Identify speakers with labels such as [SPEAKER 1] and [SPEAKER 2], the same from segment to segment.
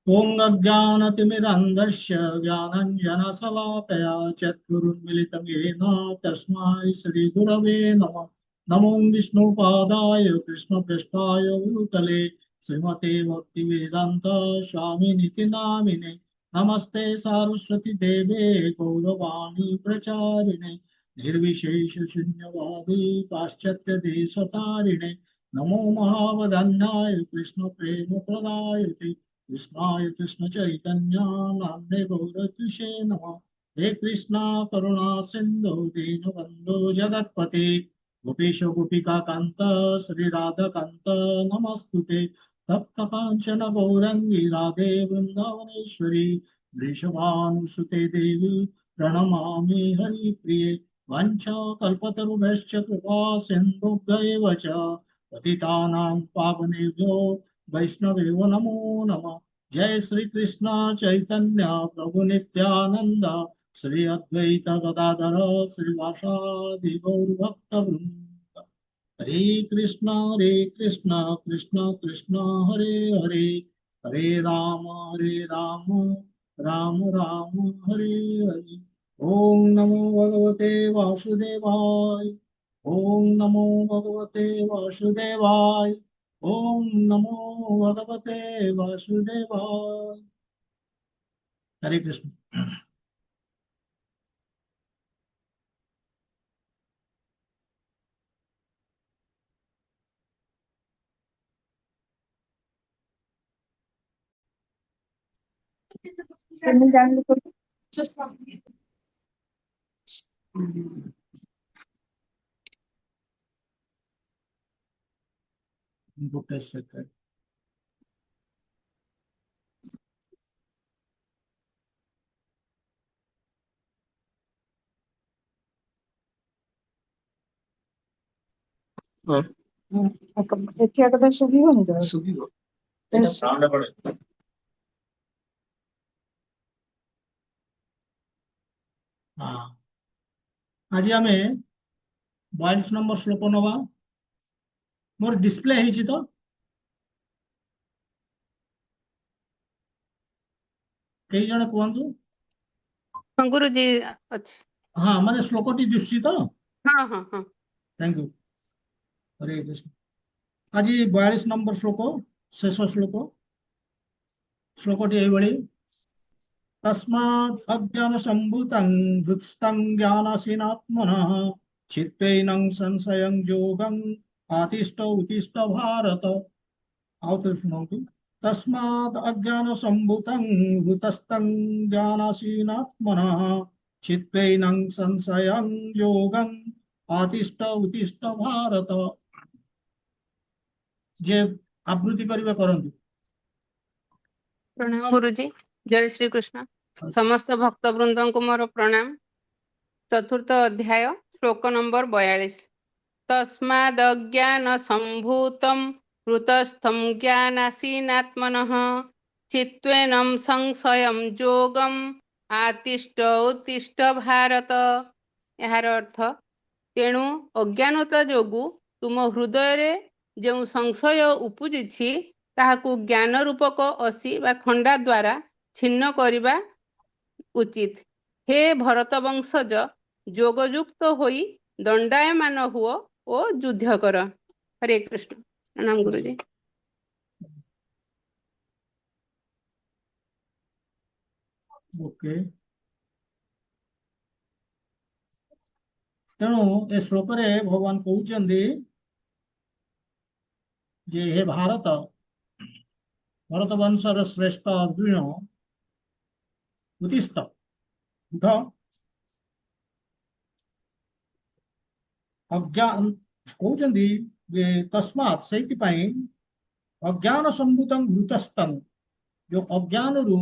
[SPEAKER 1] ॐ अज्ञानतिमिरन्धस्य ज्ञानञ्जनशलाकया चक्षुरुन्मिलितं येन तस्मै श्रीगुरवे नमः। नमो विष्णुपादाय कृष्णपृष्ठाय भूतले श्रीमते भक्तिवेदान्त स्वामिनिति नामिने। नमस्ते सारस्वती देवे गौरवाणी प्रचारिणे निर्विशेष शून्यवादी पाश्चात्य देशतारिणे। नमो महावदन्याय कृष्ण प्रेम प्रदायते कृष्णाय कृष्ण चैतन्य नाम्ने गौरतिषे नमः। हे कृष्णा करुणा सिंधु दीनबंधु जगत्पते गोपीश गोपिका कांत श्री राधा कांत नमस्तुते। तप्त कांचन गौरंगी राधे वृंदावनेश्वरी वृषभानुसुते देवी प्रणमामि हरिप्रिये। वाञ्छा कल्पतरुभ्यश्च कृपा सिन्धुभ्य एव च पतितानां पावनेभ्यो वैष्णवेव नमो नमः। जय श्री कृष्ण चैतन्य प्रभु नित्यानंद श्री अद्वैत गदाधर श्रीवासादि गौर भक्त वृंद। हरे कृष्ण कृष्ण कृष्ण हरे हरे हरे राम राम राम हरे हरे। ओम नमो भगवते वासुदेवाय। ओम नमो भगवते वासुदेवाय। ओम नमो भगवते वासुदेवाय। हरे कृष्ण।
[SPEAKER 2] Seni जानने को
[SPEAKER 1] इनको टेस्ट चेक कर।
[SPEAKER 2] ଏଠି କଥା ଶୁଭିବନି ତ?
[SPEAKER 1] ଶୁଭିବ।
[SPEAKER 2] ଏଟା
[SPEAKER 1] ସାଉଣ୍ଡ ପଡେ। हाँ आज आम 42 नंबर श्लोक नवा। मोर डिस्प्ले ହେଇଛି ତ? କେଇ ଜଣ କୁହନ୍ତୁ।
[SPEAKER 3] हाँ गुरु जी अच्छा।
[SPEAKER 1] हाँ माने ଶ୍ଲୋକଟି ଦିଶୁଛି ତ?
[SPEAKER 3] हाँ हाँ हाँ
[SPEAKER 1] थैंक यू। हरे कृष्ण। आज 42 नंबर श्लोक शेष श्लोक। ଶ୍ଲୋକଟି ଏଇଭଳି। तस्मात् अज्ञान संभूतं हृत्स्थं ज्ञानासीनात्मनः चित्तैनं संशयं योगं आतिष्ठ उत्तिष्ठ भारत। आओ तो सुनाओ। तस्माद् अज्ञान संभूतं हृतस्थं ज्ञानासीनात्मनः चित्तैनं संशयं योगं आतिष्ठ उत्तिष्ठ भारत। जे आबृत्ति करिवे करंतु।
[SPEAKER 3] प्रणाम गुरु जी। जय श्री कृष्ण। समस्त भक्त वृंद को मोर प्रणाम। चतुर्थ अध्याय श्लोक नंबर 42। तस्मादज्ञान संभूतं हृतस्थं ज्ञानासीनात्मनः चित्तेनं संशयं योगं आतिष्ठ उत्तिष्ठ भारत। यार अर्थ तेणु अज्ञानता जोगु तुम हृदय रे जो संशय उपजिछि ताहाकु ज्ञान रूपक असी बा खंडा द्वारा छिन्न करिबा उचित। हे भरत वंशज जोगयुक्त होई दंडायमान हुओ ओ युद्ध कर। हरे कृष्ण। प्रणाम गुरुजी।
[SPEAKER 1] ओके। तेणु ए श्लोक रे भगवान कहउचंदी जे हे भारत भरत वंशर श्रेष्ठ अर्जुन उत्तिष्ठ उठ। अज्ञान कहउचंदी जे तस्मात् सेति पई अज्ञान संभूतं भूतस्थं जो अज्ञान रु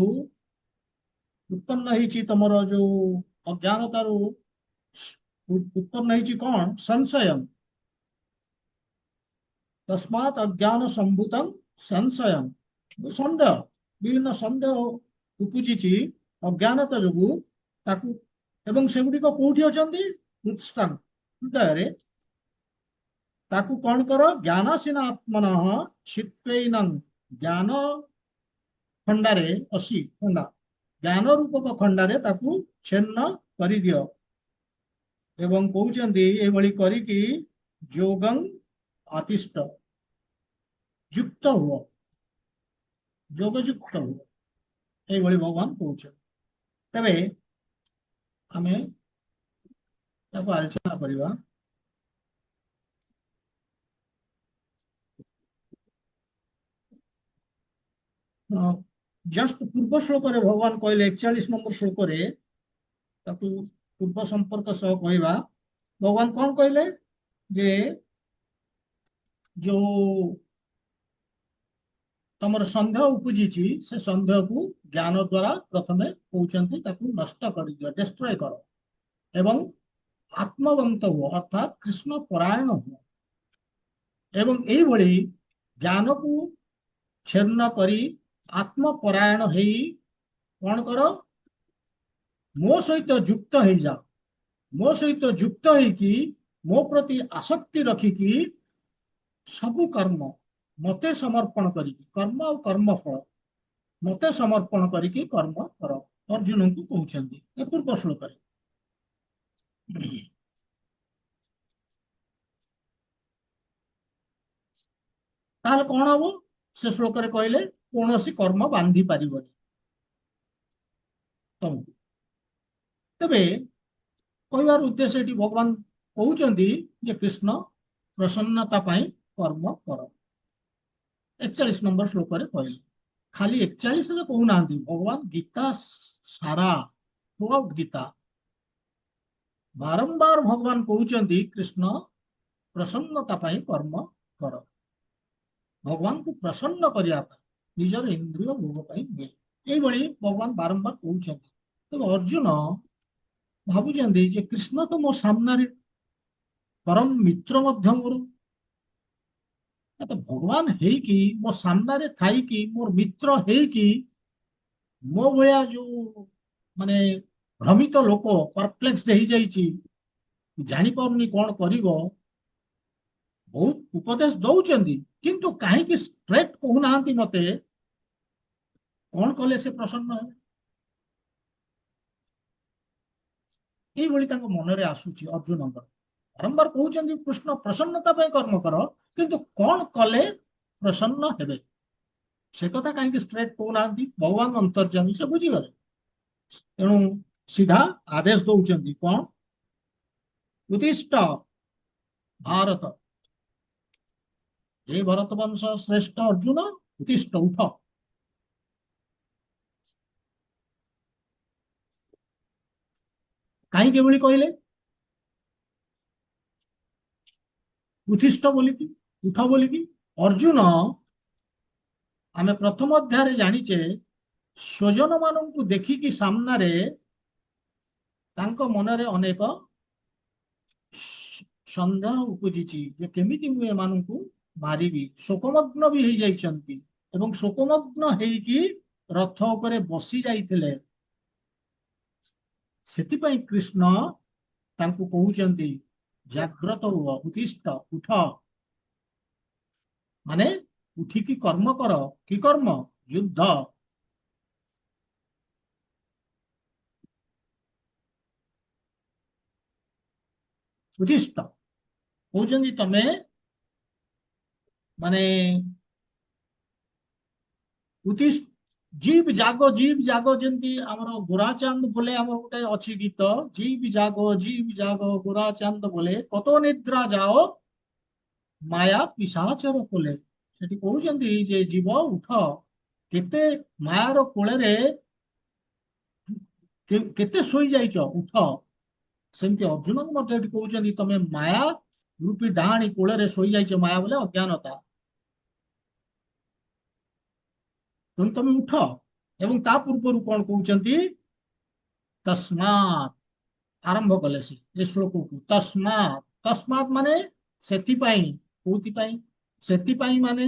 [SPEAKER 1] उत्पन्न ହେଇଛି ତମର जो अज्ञानतारू उत्पन्न ହେଇଛି कौन संशय। तस्मात् अज्ञान संभूतं संशय सन्देह विभिन्न सन्देह उपजिଛି अज्ञानता जोगु ताकू एवं सेगुड़िक कोठी अछंती हृत्स्थं हृदय ताकू कौन कर ज्ञानासीन आत्मन चित्तैनं ज्ञान ଖଣ୍ଡାରେ ଅସି ଖଣ୍ଡା ଜ୍ଞାନ ରୂପକ ଖଣ୍ଡାରେ ତାକୁ ଛେନ୍ନ କରିଦିଅ ଏବଂ କହୁଛନ୍ତି ଏଭଳି କରିକି ଯୋଗଂ ଆତିଷ୍ଠ ଯୁକ୍ତ ହୁଅ ଯୋଗ ଯୁକ୍ତ ହୁଅ ଏଇଭଳି ଭଗବାନ କହୁଛନ୍ତି। ତେବେ ଆମେ ତାକୁ ଆଲୋଚନା କରିବା। ଜଷ୍ଟ ପୂର୍ବ ଶ୍ଲୋକରେ ଭଗବାନ କହିଲେ 41 ନମ୍ବର ଶ୍ଲୋକରେ ତାକୁ ପୂର୍ବ ସମ୍ପର୍କ ସହ କହିବା। ଭଗବାନ କଣ କହିଲେ ଯେ ଯୋଉ ତମର ସନ୍ଦେହ ଉପୁଜିଛି ସେ ସନ୍ଦେହକୁ ଜ୍ଞାନ ଦ୍ଵାରା ପ୍ରଥମେ କହୁଛନ୍ତି ତାକୁ ନଷ୍ଟ କରିଦିଅ ଡେଷ୍ଟ୍ରୟ କର ଏବଂ ଆତ୍ମବନ୍ତ ହୁଅ ଅର୍ଥାତ କୃଷ୍ଣ ପରାୟଣ ହୁଅ ଏବଂ ଏଇଭଳି ଜ୍ଞାନକୁ ଛେନ୍ନ କରି ଆତ୍ମପରାୟଣ ହେଇ କଣ କର ମୋ ସହିତ ଯୁକ୍ତ ହେଇଯାଅ ମୋ ସହିତ ଯୁକ୍ତ ହେଇକି ମୋ ପ୍ରତି ଆସକ୍ତି ରଖିକି ସବୁ କର୍ମ ମତେ ସମର୍ପଣ କରିକି କର୍ମ ଆଉ କର୍ମ ଫଳ ମତେ ସମର୍ପଣ କରିକି କର୍ମ କର ଅର୍ଜୁନଙ୍କୁ କହୁଛନ୍ତି ଏ ପୂର୍ବ ଶ୍ଲୋକରେ। ତାହେଲେ କଣ ହବ ସେ ଶ୍ଲୋକରେ କହିଲେ କୌଣସି କର୍ମ ବାନ୍ଧି ପାରିବନି ତମକୁ। ତେବେ କହିବାର ଉଦ୍ଦେଶ୍ୟ ଏଠି ଭଗବାନ କହୁଛନ୍ତି ଯେ କୃଷ୍ଣ ପ୍ରସନ୍ନତା ପାଇଁ କର୍ମ କର 41 ନମ୍ବର ଶ୍ଲୋକରେ କହିଲେ। ଖାଲି 41ରେ କହୁନାହାନ୍ତି ଭଗବାନ ଗୀତା ସାରା ଥ୍ରୁଆଉଟ୍ ଗୀତା ବାରମ୍ବାର ଭଗବାନ କହୁଛନ୍ତି କୃଷ୍ଣ ପ୍ରସନ୍ନତା ପାଇଁ କର୍ମ କର ଭଗବାନଙ୍କୁ ପ୍ରସନ୍ନ କରିବା ପାଇଁ ନିଜର ଇନ୍ଦ୍ରିୟ ଭୋଗ ପାଇଁ ନୁହେଁ ଏଇଭଳି ଭଗବାନ ବାରମ୍ବାର କହୁଛନ୍ତି। ତେବେ ଅର୍ଜୁନ ଭାବୁଛନ୍ତି ଯେ କୃଷ୍ଣ ତ ମୋ ସାମ୍ନାରେ ପରମ ମିତ୍ର ମଧ୍ୟ ମୋର ଭଗବାନ ହେଇକି ମୋ ସାମ୍ନାରେ ଥାଇକି ମୋର ମିତ୍ର ହେଇକି ମୋ ଭଳିଆ ଯୋଉ ମାନେ ଭ୍ରମିତ ଲୋକ ପରପ୍ଲେକ୍ସଡ ହେଇଯାଇଛି ଜାଣିପାରୁନି କଣ କରିବ ବହୁତ ଉପଦେଶ ଦଉଛନ୍ତି କିନ୍ତୁ କାହିଁକି ଷ୍ଟ୍ରେଟ କହୁନାହାନ୍ତି ମତେ କଣ କଲେ ସେ ପ୍ରସନ୍ନ ହେବେ ଏଇଭଳି ତାଙ୍କ ମନରେ ଆସୁଛି ଅର୍ଜୁନଙ୍କର। ବାରମ୍ବାର କହୁଛନ୍ତି କୃଷ୍ଣ ପ୍ରସନ୍ନତା ପାଇଁ କର୍ମ କର କିନ୍ତୁ କଣ କଲେ ପ୍ରସନ୍ନ ହେବେ ସେ କଥା କାହିଁକି ଷ୍ଟ୍ରେଟ କହୁନାହାନ୍ତି ଭଗବାନ ଅନ୍ତର୍ଯାମୀ ସେ ବୁଝିଗଲେ ତେଣୁ ସିଧା ଆଦେଶ ଦଉଛନ୍ତି କଣ ଉତ୍ତିଷ୍ଠ ଭାରତ हे भरत वंश श्रेष्ठ अर्जुन उत्तिष्ठ उठ କାହିଁକି ଏଭଳି କହିଲେ ଉତ୍ତିଷ୍ଠ ବୋଲିକି ଉଠ ବୋଲିକି ଅର୍ଜୁନ ଆମେ ପ୍ରଥମ ଅଧ୍ୟାୟରେ ଜାଣିଛେ ସ୍ୱଜନ ମାନଙ୍କୁ ଦେଖିକି ସାମ୍ନାରେ ତାଙ୍କ ମନରେ ଅନେକ ସନ୍ଦେହ ଉପୁଜିଛି ଯେ କେମିତି ମୁଁ ଏମାନଙ୍କୁ ମାରିବି ଶୋକମଗ୍ନ ବି ହେଇଯାଇଛନ୍ତି ଏବଂ ଶୋକମଗ୍ନ ହେଇକି ରଥ ଉପରେ ବସି ଯାଇଥିଲେ ସେଥିପାଇଁ କୃଷ୍ଣ ତାଙ୍କୁ କହୁଛନ୍ତି ଜାଗ୍ରତ ହୁଅ ଉତ୍ତିଷ୍ଠ ଉଠ ମାନେ ଉଠିକି କର୍ମ କର କି କର୍ମ ଯୁଦ୍ଧ ଉତ୍ତିଷ୍ଠ କହୁଛନ୍ତି ତମେ ମାନେ ଉତ୍ତିଷ୍ଠ जीव जाग जेमती आमर गोराचांद बोले आमर गोटे अच्छी गीत जीव जाग गोराचांद बोले कत निद्रा जाओ माया पिशाचर कोले सेठी कहउछंती जे जीव उठ केते मायार कोळे केते सोई जाइछ उठ सेमती अर्जुन को मध्य कहउछंती तमे माया रूपी डाहाणी कोळे सोई जाइछ माया बोले अज्ञानता तुम उठ एवं ता पूर्व कौन कहते तस्मात् आरंभ कले से श्लोक को तस्मात् तस्मात् माने सेतिपाई कोथिपाई सेतिपाई माने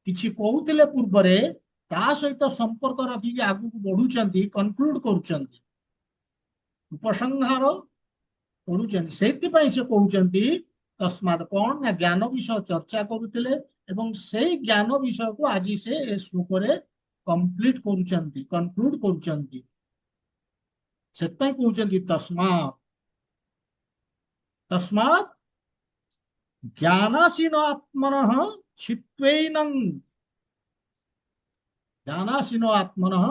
[SPEAKER 1] किछि कहउतिले पूर्वरे ता सहित संपर्क रखिक आगु बढ़ुचंती कंक्लूड करूचंती उपसंहार करूचंती सेतिपाई से कहउचंती तस्मात् कौन ना ज्ञान विषय चर्चा करुतिले एवं से ज्ञान विषय को आज से श्लोक कंप्लीट करूचंती कंक्लूड करूचंती सेतपय कहउचंती तस्मात् तस्मात् ज्ञानासीन आत्मनः छित्त्वैनं ज्ञानासीन आत्मनः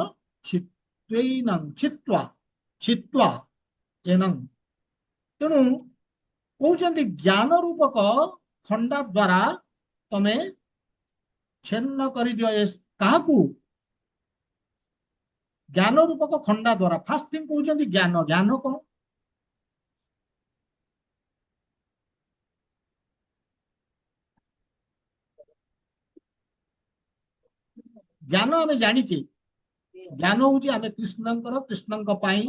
[SPEAKER 1] छित्त्वैनं छित्त्वा छित्त्वा एनं तेणु कहउचंती ज्ञान रूपक खंडा द्वारा तमे छिन्न करि दियो काहाकू ज्ञान रूपक खंडा द्वारा फास्ट थिंग कहउचंती ज्ञान ज्ञान कौन ज्ञान आमे जानिचे ज्ञान होउची आमे कृष्णंकर कृष्णंक पाई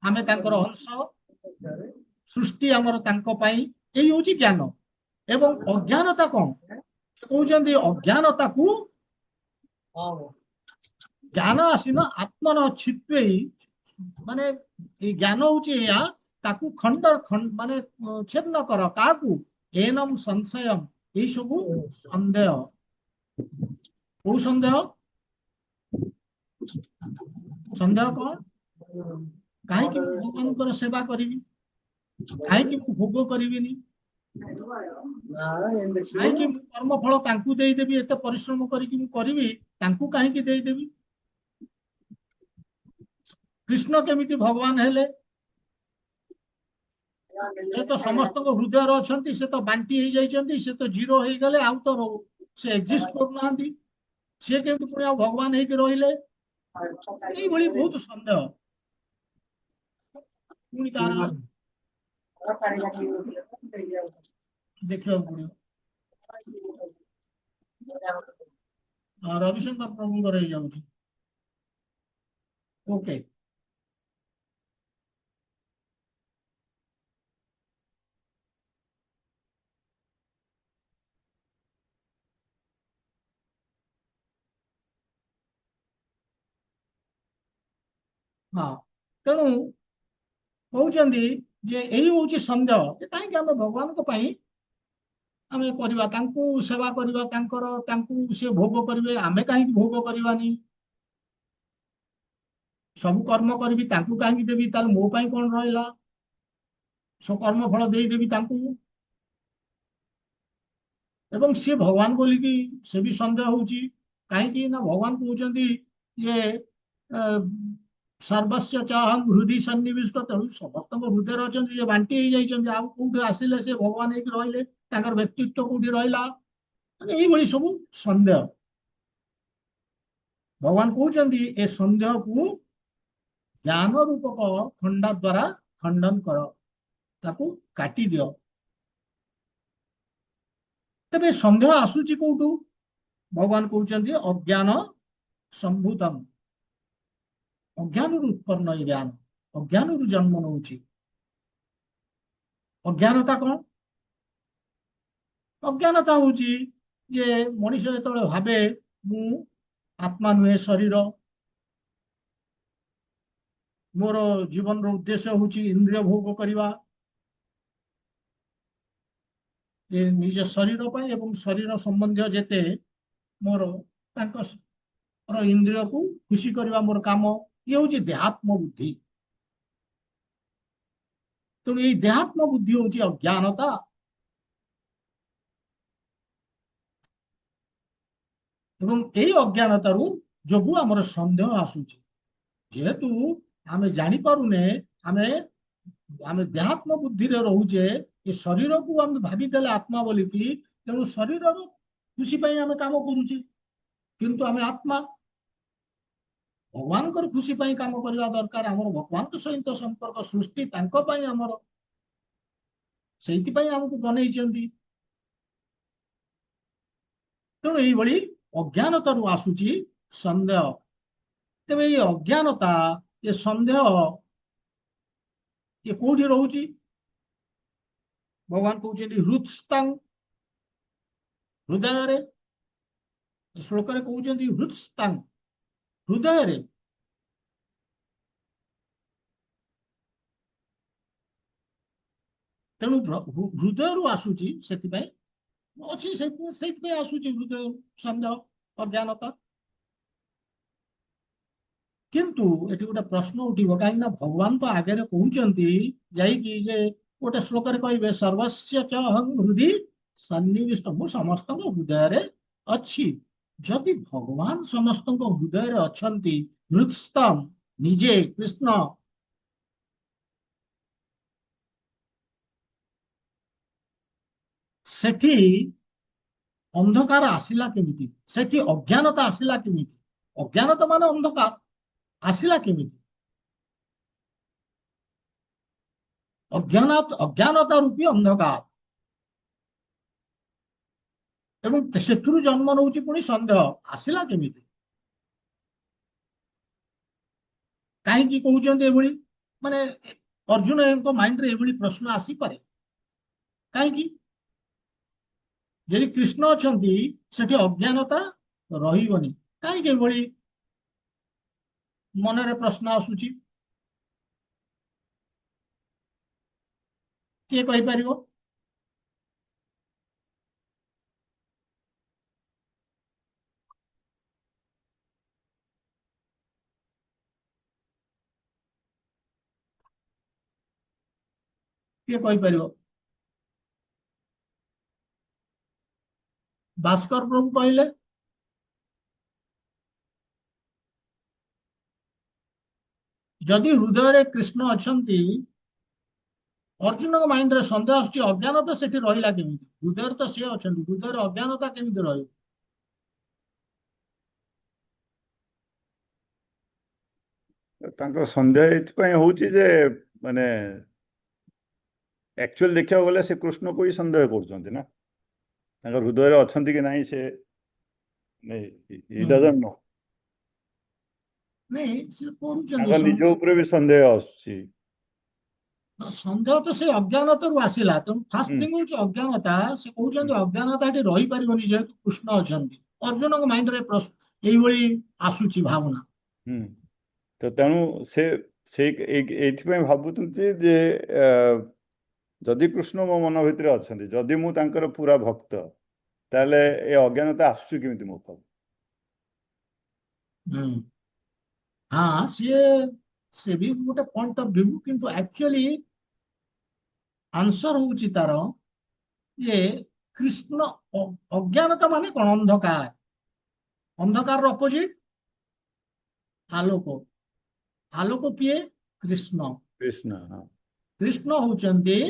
[SPEAKER 1] आमे तांकर अंश सृष्टि हमर तांको पाई एई होउची ज्ञान एवं अज्ञानता कौन कहउचंती अज्ञानता को ज्ञान आसीन आत्मन छित्वे माने ए ज्ञान होउची या ताकू खंड खंड माने छेन्न कर काकू एनम संशयम ए सबु संदेह ओ संदेह संदेह कौन कहीं कि भगवान सेवा करी कहीं कि भोग करी कहीं कि कर्म फल तांकू दे देबी एते परिश्रम करी मु करिवि तांकू कहीं कि दे देबी कृष्ण केमिति भगवान हेले से तो समस्त हृदय अच्छा से तो बांटी हो जाइछंती से तो जीरो हो गले आउ तो से एग्जिस्ट करना सी केमिति पुणी भगवान होइके रहिले एई भली बहुत संदेह पुणी तार देखियो पुणी रविशंकर प्रभु रही जाउची ओके हाँ तेणु कहउचंती जे एई होउची संदेह जे काहे कि हम भगवान को पाई आमे करबा तांकू सेवा करबा तांकर तांकू से भोग करिवे आमे काहे कि भोग करबानी सब कर्म करी तांकू काहे देवी ताल मो पाई कोन रहला सो कर्म फल दे देवी तांकू एवं सी भगवान बोली कि से भी संदेह होउची काहे कि ना भगवान कहउचंती ये सर्वस्व चाहं हृदय सन्निविष्ट तेणु समस्त हृदय अच्छा जे बांटी हो जाइछंती आ कोठी आसिले से भगवान एक रहिले तांकर व्यक्तित्व कोठी रहिला माने एई भली सब संदेह भगवान कहउचंती ए संदेह को ज्ञान रूपक खंडा द्वारा खंडन कर ताकू काटी दियो तबे संदेह आसुची कोठू भगवान कहउचंती अज्ञान संभूतम अज्ञान उत्पन्न ज्ञान अज्ञान जन्म नौची अज्ञानता कौन अज्ञानता होची जे मनुष्य जेतबेले भाबे मु आत्मा नुहे शरीर मोर जीवन रो उद्देश्य होची इंद्रिय भोग करिवा ए निज शरीर पाई एवं शरीर संबंधी जेते मोर तांकर इंद्रिय को खुशी करवा मोर काम ये हूँ देहात्म बुद्धि तेणु ये देहात्म बुद्धि हूँ अज्ञानता एवं यही अज्ञानतार जो आमर संदेह आसूची जेहेतु आमे जानी पारुने आमे आमे देहात्म बुद्धि रे रोचे ये शरीर को आम भावीदेले आत्मा बोलिकी तेणु शरीर खुशी पाई आमे काम करूचे किंतु आमे आत्मा भगवान कर खुशी पाई काम करवा दरकार आमर भगवान सहित संपर्क सृष्टि तांको पाई आमर सेइति पाई हमको बनैछंती तेणु एई भली अज्ञानता रु आसुची संदेह तेबे ये अज्ञानता ये संदेह ये कोठी रहूची भगवान कहउछंती हृत्स्थां हृदय रे श्लोक रे कहउछंती हृत्स्थां हृदय रे तेणु हृदय रु आसुची सेति पई अच्छी से आसूची हृदय संदेह अज्ञानता किंतु एटी गोटे प्रश्न उठिब कहीं भगवान तो आगे कहते जाइकी जे गोटे श्लोक कहे सर्वस्य च अहं हृदि सन्निविष्ट मु समस्त हृदय अच्छी जदि भगवान समस्त हृदय अच्छी हृत्स्थम निजे कृष्ण सेठी अंधकार आसिला केमिति सेठी अज्ञानता आसिला केमिति अज्ञानता माने अंधकार आसिला केमिति अज्ञानता रूपी अंधकार एवं सेठुरु जन्म नौची पुणी संदेह आसिला केमिति कहीं कहते माने अर्जुन माइंड रे एभली प्रश्न आसी पारे कहीं यदि कृष्ण अछंती सेठी अज्ञानता रहिबनी कहीं एभली मन रे प्रश्न आसुची किए कहि परिबो किए कहि परिबो भास्कर प्रभु कहले जदि हृदय रे कृष्ण अछंती अर्जुन माइंड रे संदेह आसुची अज्ञानता सेठी रहिला केमिति हृदय तो सी अछंती हृदय अज्ञानता केमिति रहिबो
[SPEAKER 4] तांको संदेह एथिपाई होउची जे माने एक्चुअल देखा गले से कृष्ण को ही संदेह कर ना हृदय अच्छा कि नहीं से डजंट नो
[SPEAKER 1] नहीं से
[SPEAKER 4] निज ऊपर भी संदेह आसुची
[SPEAKER 1] संदेह तो से अज्ञानता रु आसिला तो फास्ट थिंग होची अज्ञानता से कहउछन अज्ञानता एठी रही परिबनी जेहेतु कृष्ण अछंती अर्जुन को माइंड रे प्रश्न एई भली आसुची भावना
[SPEAKER 4] तो तेणु से एथिपाई भाबुतंती जे जदि कृष्ण मो मन भितर अछंती जदि मु तांकर पूरा भक्त ताले ए अज्ञानता आसुची केमिति मो पाउ
[SPEAKER 1] हाँ से भी गोटे पॉइंट ऑफ व्यू किंतु एक्चुअली आंसर होची तार जे कृष्ण अज्ञानता माने कोन अंधकार अंधकार अपोजिट आलोक आलोक किए कृष्ण
[SPEAKER 4] कृष्ण
[SPEAKER 1] कृष्ण होचंती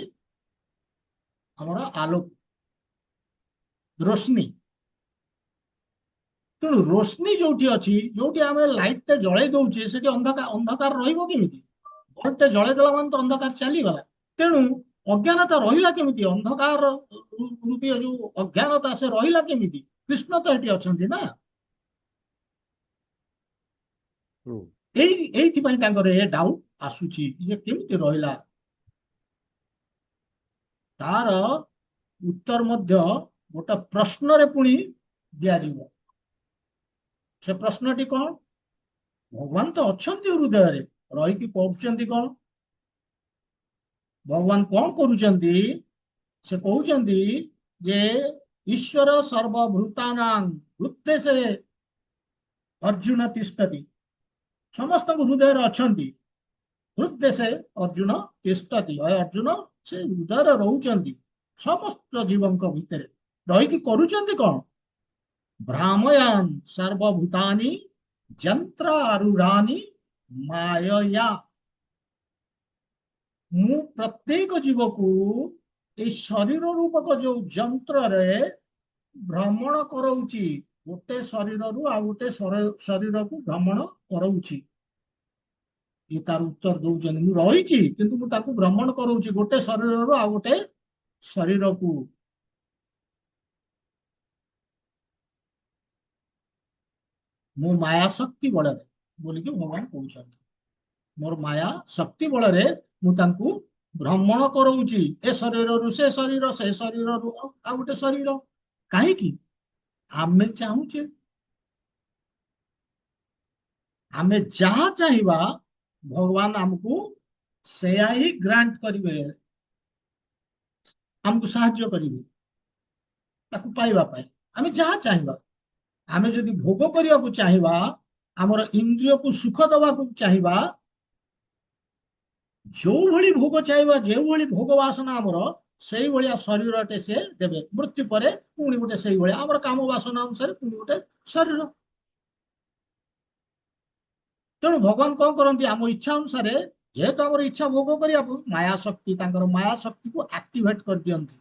[SPEAKER 1] हमर आलोक रोशनी तेणु रोशनी जोटी अच्छी जोटी आम लाइट टे जड़े दौचे से अंधकार अंधकार रहिबो केमिति बल्ब टे जड़े देला मान तो अंधकार चलीगला तेणु अज्ञानता रहिला केमिति अंधकार रूपी जो अज्ञानता से रहिला केमिति कृष्ण तो एटी अछंती ना एइथिपाई तांकर ए डाउट आसुची जे केमिति रहिला तार उत्तर मध्य गोटे प्रश्न रे पुणी दिया जीवो से प्रश्नटी कौन भगवान तो अच्छंती हृदय रे रही कि पढ़ुचंती कौन भगवान कौन करूचंती से कहउचंती जे ईश्वर सर्वभूतानां हृदय से अर्जुन तिष्ठति समस्त हृदय रे अच्छंती हृदय से अर्जुन तिष्ठति अर्जुन से हृदय रे रहउचंती समस्त जीवनक भितर रही कि करूचंती कौन भ्रामयान सर्वभूतानि यंत्रारूढ़ानि मायया मु प्रत्येक जीव को ए शरीर रूपक जो यंत्र रे भ्रमण करौची गोटे शरीर रु आ गोटे शरीर को भ्रमण करौची ये तार उत्तर दौचन मु रही किंतु मु ताकू भ्रमण करौची गोटे शरीर रु आ गोटे शरीर को मो माया शक्ति बल बोलिक भगवान कहते मोर माया शक्ति बल मुझे भ्रमण करौची ए शरीर रु से शरीर रु आ गोटे शरीर कहीं आमे चाहूचे आमे जहाँ चाहिबा भगवान आमको से ही ग्रांट करिवे आमको साहाय्य करिवे ताकू पाइबा पाए आमे जहाँ चाहिबा आमे जदि भोग करिया को चाहिबा ଆମର ଇନ୍ଦ୍ରିୟକୁ ସୁଖ ଦେବାକୁ ଚାହିଁବା, ଯୋଉଭଳି ଭୋଗ ଚାହିଁବା, ଯେଉଁଭଳି ଭୋଗ ବାସନା ଆମର, ସେଇଭଳିଆ ଶରୀରଟେ ସେ ଦେବେ। ମୃତ୍ୟୁ ପରେ ପୁଣି ଗୋଟେ ସେଇଭଳିଆ ଆମର କାମ ବାସନା ଅନୁସାରେ ପୁଣି ଗୋଟେ ଶରୀର। ତେଣୁ ଭଗବାନ କଣ କରନ୍ତି, ଆମ ଇଚ୍ଛା ଅନୁସାରେ, ଯେହେତୁ ଆମର ଇଚ୍ଛା ଭୋଗ କରିବାକୁ, ମାୟା ଶକ୍ତି, ତାଙ୍କର ମାୟା ଶକ୍ତିକୁ ଆକ୍ଟିଭେଟ କରିଦିଅନ୍ତି।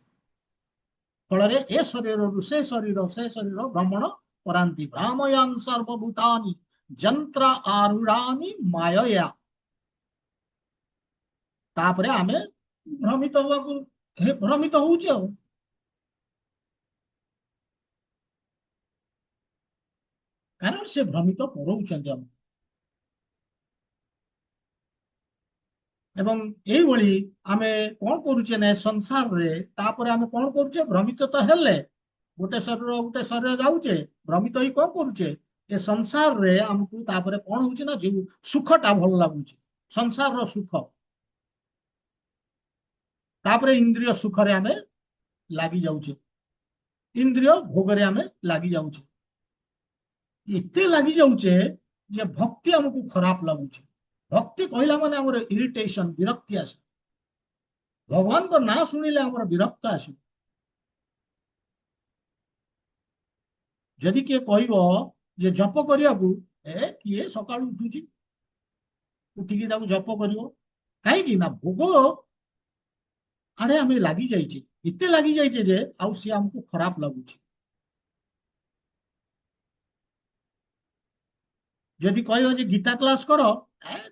[SPEAKER 1] ଫଳରେ ଏ ଶରୀରରୁ ସେ ଶରୀର ଭ୍ରମଣ କରାନ୍ତି। ଭ୍ରାମୟନ୍ ସର୍ବଭୂତାନି ଯନ୍ତ୍ର ଆରୁଢ଼ାନି ମାୟୟା। ତାପରେ ଆମେ ଭ୍ରମିତ ହଉଛେ ଆଉ। କାରଣ ସେ ଭ୍ରମିତ କରଉଛନ୍ତି ଆମକୁ। ଏବଂ ଏଇଭଳି ଆମେ କଣ କରୁଛେ ନା ସଂସାରରେ, ତାପରେ ଆମେ କଣ କରୁଛେ, ଭ୍ରମିତ ତ ହେଲେ ଗୋଟେ ଶରୀର ଯାଉଛେ, ଭ୍ରମିତ ହେଇ କଣ କରୁଛେ, ଏ ସଂସାରରେ ଆମକୁ ତାପରେ କଣ ହଉଛି ନା, ଯୋଉ ସୁଖଟା ଭଲ ଲାଗୁଛି, ସଂସାରର ସୁଖ, ତାପରେ ଇନ୍ଦ୍ରିୟ ସୁଖରେ ଆମେ ଲାଗି ଯାଉଛେ, ଇନ୍ଦ୍ରିୟ ଭୋଗରେ ଆମେ ଲାଗି ଯାଉଛେ। ଏତେ ଲାଗି ଯାଉଛେ ଯେ ଭକ୍ତି ଆମକୁ ଖରାପ ଲାଗୁଛି। ଭକ୍ତି କହିଲା ମାନେ ଆମର ଇରିଟେସନ, ବିରକ୍ତି ଆସେ। ଭଗବାନଙ୍କ ନାଁ ଶୁଣିଲେ ଆମର ବିରକ୍ତ ଆସିବ। ଯଦି କିଏ କହିବ ଯେ ଜପ କରିବାକୁ, କିଏ ସକାଳୁ ଉଠୁଛି, ଉଠିକି ତାକୁ ଜପ କରିବ, କାହିଁକି ନା ଭୋଗ ଆଡେ ଆମେ ଲାଗି ଯାଇଛେ, ଏତେ ଲାଗି ଯାଇଛେ ଯେ ଆଉ ସିଏ ଆମକୁ ଖରାପ ଲାଗୁଛି। ଯଦି କହିବ ଯେ ଗୀତା କ୍ଲାସ କର,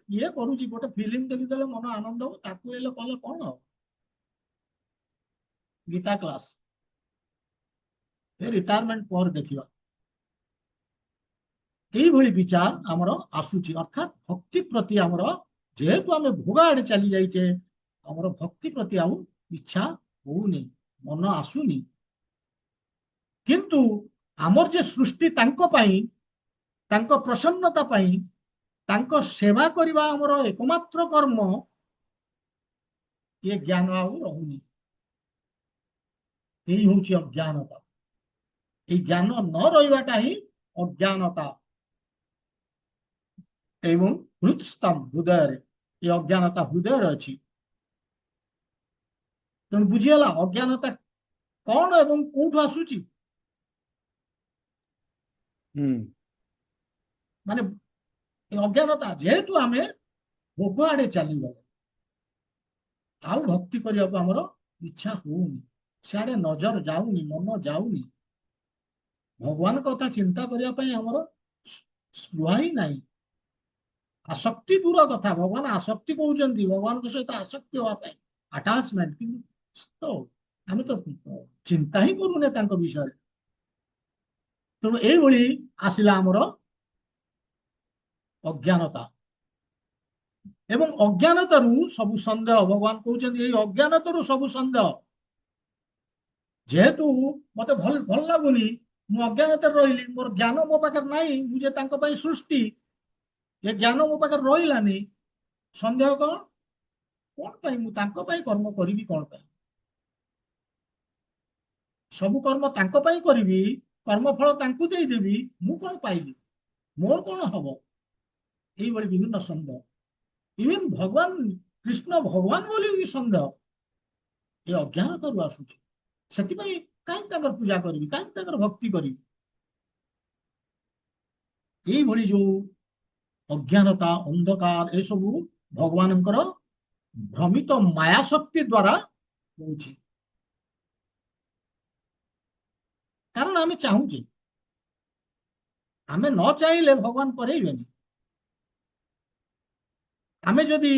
[SPEAKER 1] କିଏ କରୁଛି, ଗୋଟେ ଫିଲ୍ମ ଦେଖିଦେଲେ ମନ ଆନନ୍ଦ ହବ, ତାକୁ ହେଲେ କଲେ କଣ ହବ। ଗୀତା କ୍ଲାସ ରିଟାୟାରମେଣ୍ଟ ପରେ ଦେଖିବା। এইଭଳି ବିଚାର ଆମର ଆସୁଛି। ଅର୍ଥାତ ଭକ୍ତି ପ୍ରତି ଆମର, ଯେହେତୁ ଆମେ ଭୋଗ ଆଡେ ଚାଲି ଯାଇଛେ, ଆମର ଭକ୍ତି ପ୍ରତି ଆଉ ଇଚ୍ଛା ହଉନି, ମନ ଆସୁନି। କିନ୍ତୁ ଆମର ଯେ ସୃଷ୍ଟି ତାଙ୍କ ପାଇଁ, ତାଙ୍କ ପ୍ରସନ୍ନତା ପାଇଁ, ତାଙ୍କ ସେବା କରିବା ଆମର ଏକମାତ୍ର କର୍ମ, ଏ ଜ୍ଞାନ ଆଉ ରହୁନି। ଏଇ ହଉଛି ଅଜ୍ଞାନତା। এই ଜ୍ଞାନ ନ ରହିବାଟା ହିଁ ଅଜ୍ଞାନତା। ଏବଂ ହୃଦସ୍ତମ, ହୃଦୟରେ, ଏ ଅଜ୍ଞାନତା ହୃଦୟରେ ଅଛି। ତେଣୁ ବୁଝିଗଲା ଅଜ୍ଞାନତା କଣ ଏବଂ କୋଉଠୁ ଆସୁଛି। ମାନେ ଏ ଅଜ୍ଞାନତା, ଯେହେତୁ ଆମେ ଭୋଗ ଆଡେ ଚାଲିଗଲେ, ଆଉ ଭକ୍ତି କରିବାକୁ ଆମର ଇଚ୍ଛା ହଉନି, ସିଆଡେ ନଜର ଯାଉନି, ମନ ଯାଉନି, ଭଗବାନ କଥା ଚିନ୍ତା କରିବା ପାଇଁ ଆମର ସ୍ପୃହା ହିଁ ନାହିଁ। ଆସକ୍ତି ଦୂର କଥା, ଭଗବାନ ଆସକ୍ତି କହୁଛନ୍ତି, ଭଗବାନଙ୍କ ସହିତ ଆସକ୍ତି ହବା ପାଇଁ, ଆଟାଚମେଣ୍ଟ, କିନ୍ତୁ ଆମେ ତ ଚିନ୍ତା ହିଁ କରୁନେ ତାଙ୍କ ବିଷୟରେ। ତେଣୁ ଏଇଭଳି ଆସିଲା ଆମର ଅଜ୍ଞାନତା। ଏବଂ ଅଜ୍ଞାନତାରୁ ସବୁ ସନ୍ଦେହ, ଭଗବାନ କହୁଛନ୍ତି ଏଇ ଅଜ୍ଞାନତାରୁ ସବୁ ସନ୍ଦେହ। ଯେହେତୁ ମତେ ଭଲ ଲାଗୁନି, ମୁଁ ଅଜ୍ଞାନତାରେ ରହିଲି, ମୋର ଜ୍ଞାନ ମୋ ପାଖରେ ନାହିଁ, ମୁଁ ଯେ ତାଙ୍କ ପାଇଁ ସୃଷ୍ଟି, ଏ ଜ୍ଞାନ ମୋ ପାଖରେ ରହିଲାନି, ସନ୍ଦେହ କଣ ପାଇଁ ମୁଁ ତାଙ୍କ ପାଇଁ କର୍ମ କରିବି, କଣ ପାଇଁ ସବୁ କର୍ମ ତାଙ୍କ ପାଇଁ କରିବି, କର୍ମଫଳ ତାଙ୍କୁ ଦେଇଦେବି, ମୁଁ କଣ ପାଇଲି, ମୋର କଣ ହବ, এইଭଳି ବିଭିନ୍ନ ସନ୍ଦେହ। ଇଭେନ ଭଗବାନ କୃଷ୍ଣ ଭଗବାନ ବୋଲି ବି ସନ୍ଦେହ ଏ ଅଜ୍ଞାନତାରୁ ଆସୁଛି। ସେଥିପାଇଁ କାହିଁକି ତାଙ୍କର ପୂଜା କରିବି, କାହିଁକି ତାଙ୍କର ଭକ୍ତି କରିବି। এইଭଳି ଯୋଉ ଅଜ୍ଞାନତା, ଅନ୍ଧକାର, ଏସବୁ ଭଗବାନଙ୍କର ଭ୍ରମିତ ମାୟା ଶକ୍ତି ଦ୍ୱାରା ହଉଛି। କାରଣ ଆମେ ଚାହୁଁଛେ, ଆମେ ନ ଚାହିଁଲେ ଭଗବାନ କରେଇବେନି। ଆମେ ଯଦି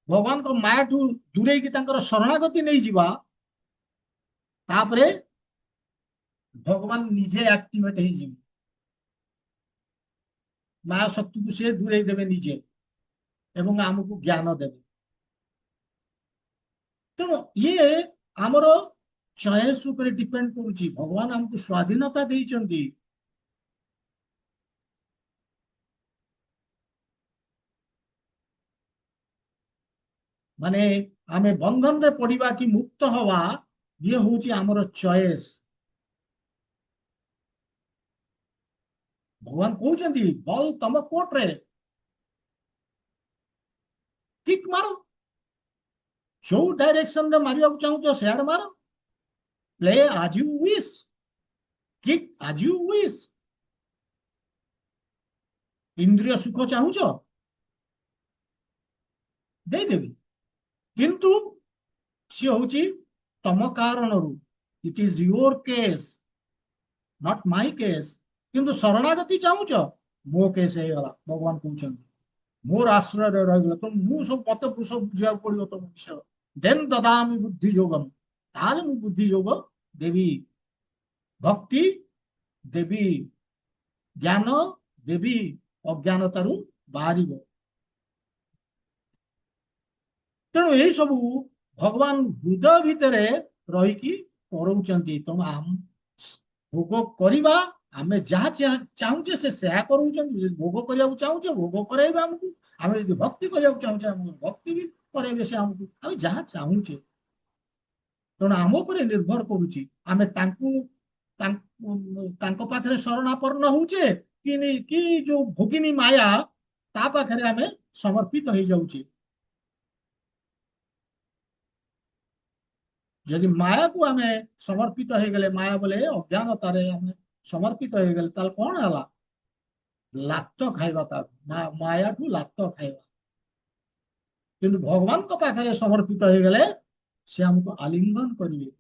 [SPEAKER 1] ଭଗବାନଙ୍କ ମାୟାଠୁ ଦୂରେଇକି ତାଙ୍କର ଶରଣାଗତି ନେଇଯିବା, ତାପରେ ଭଗବାନ ନିଜେ ଆକ୍ଟିଭେଟ ହେଇଯିବେ, ମାୟା ଶକ୍ତିକୁ ସେ ଦୂରେଇ ଦେବେ ନିଜେ ଏବଂ ଆମକୁ ଜ୍ଞାନ ଦେବେ। ତେଣୁ ଇଏ ଆମର ଚଏସ୍ ଉପରେ ଡିପେଣ୍ଡ କରୁଛି। ଭଗବାନ ଆମକୁ ସ୍ୱାଧୀନତା ଦେଇଛନ୍ତି। ମାନେ ଆମେ ବନ୍ଧନରେ ପଡିବା କି ମୁକ୍ତ ହବା, ଇଏ ହଉଛି ଆମର ଚଏସ୍। भगवान कहउचंती बॉल तम कोर्ट रे किक मारो जो डायरेक्शन रे मारिया चाहूच सियाड़ मारो प्ले आज यू विश किक आज यू विश इंद्रिय सुख चाहूच देदेवी किंतु सी हूँ तम कारण it is your case not my case किंतु शरणागति चाहूच मो केस गला भगवान कहते मोर आश्रय रही तुम मु सब मत सब बुझा पड़ो तुम विषय देन ददामी बुद्धि योगम ताल मु बुद्धि योग देवी भक्ति देवी ज्ञान देवी अज्ञानतारू बाहर तेणु यही सब भगवान हृदय भितर रहीकि कराउचंती तुम आम भोग करवा आमे जहाँ चाहूचे से कराउचंती भोग करने चाहूचे भोग कराइबा हमको आमे यदि भक्ति करने चाहूचे हमको भक्ति भी कराइबे से हमको आमे जहाँ चाहूचे तेणु आम उपर निर्भर करुची आमे तांको पाखरे शरणापन्न होचे कि जो भोगिनी माया ता पाखरे आमे समर्पित हो जाउचे यदि माया को आमे समर्पित हो गले माया बोले अज्ञानतार आमे समर्पित हो गले ताल कौन है लात खाइबा माया ठू लात खाइबा किंतु भगवान को पाखरे समर्पित हो गले से हमको आलिंगन करिवे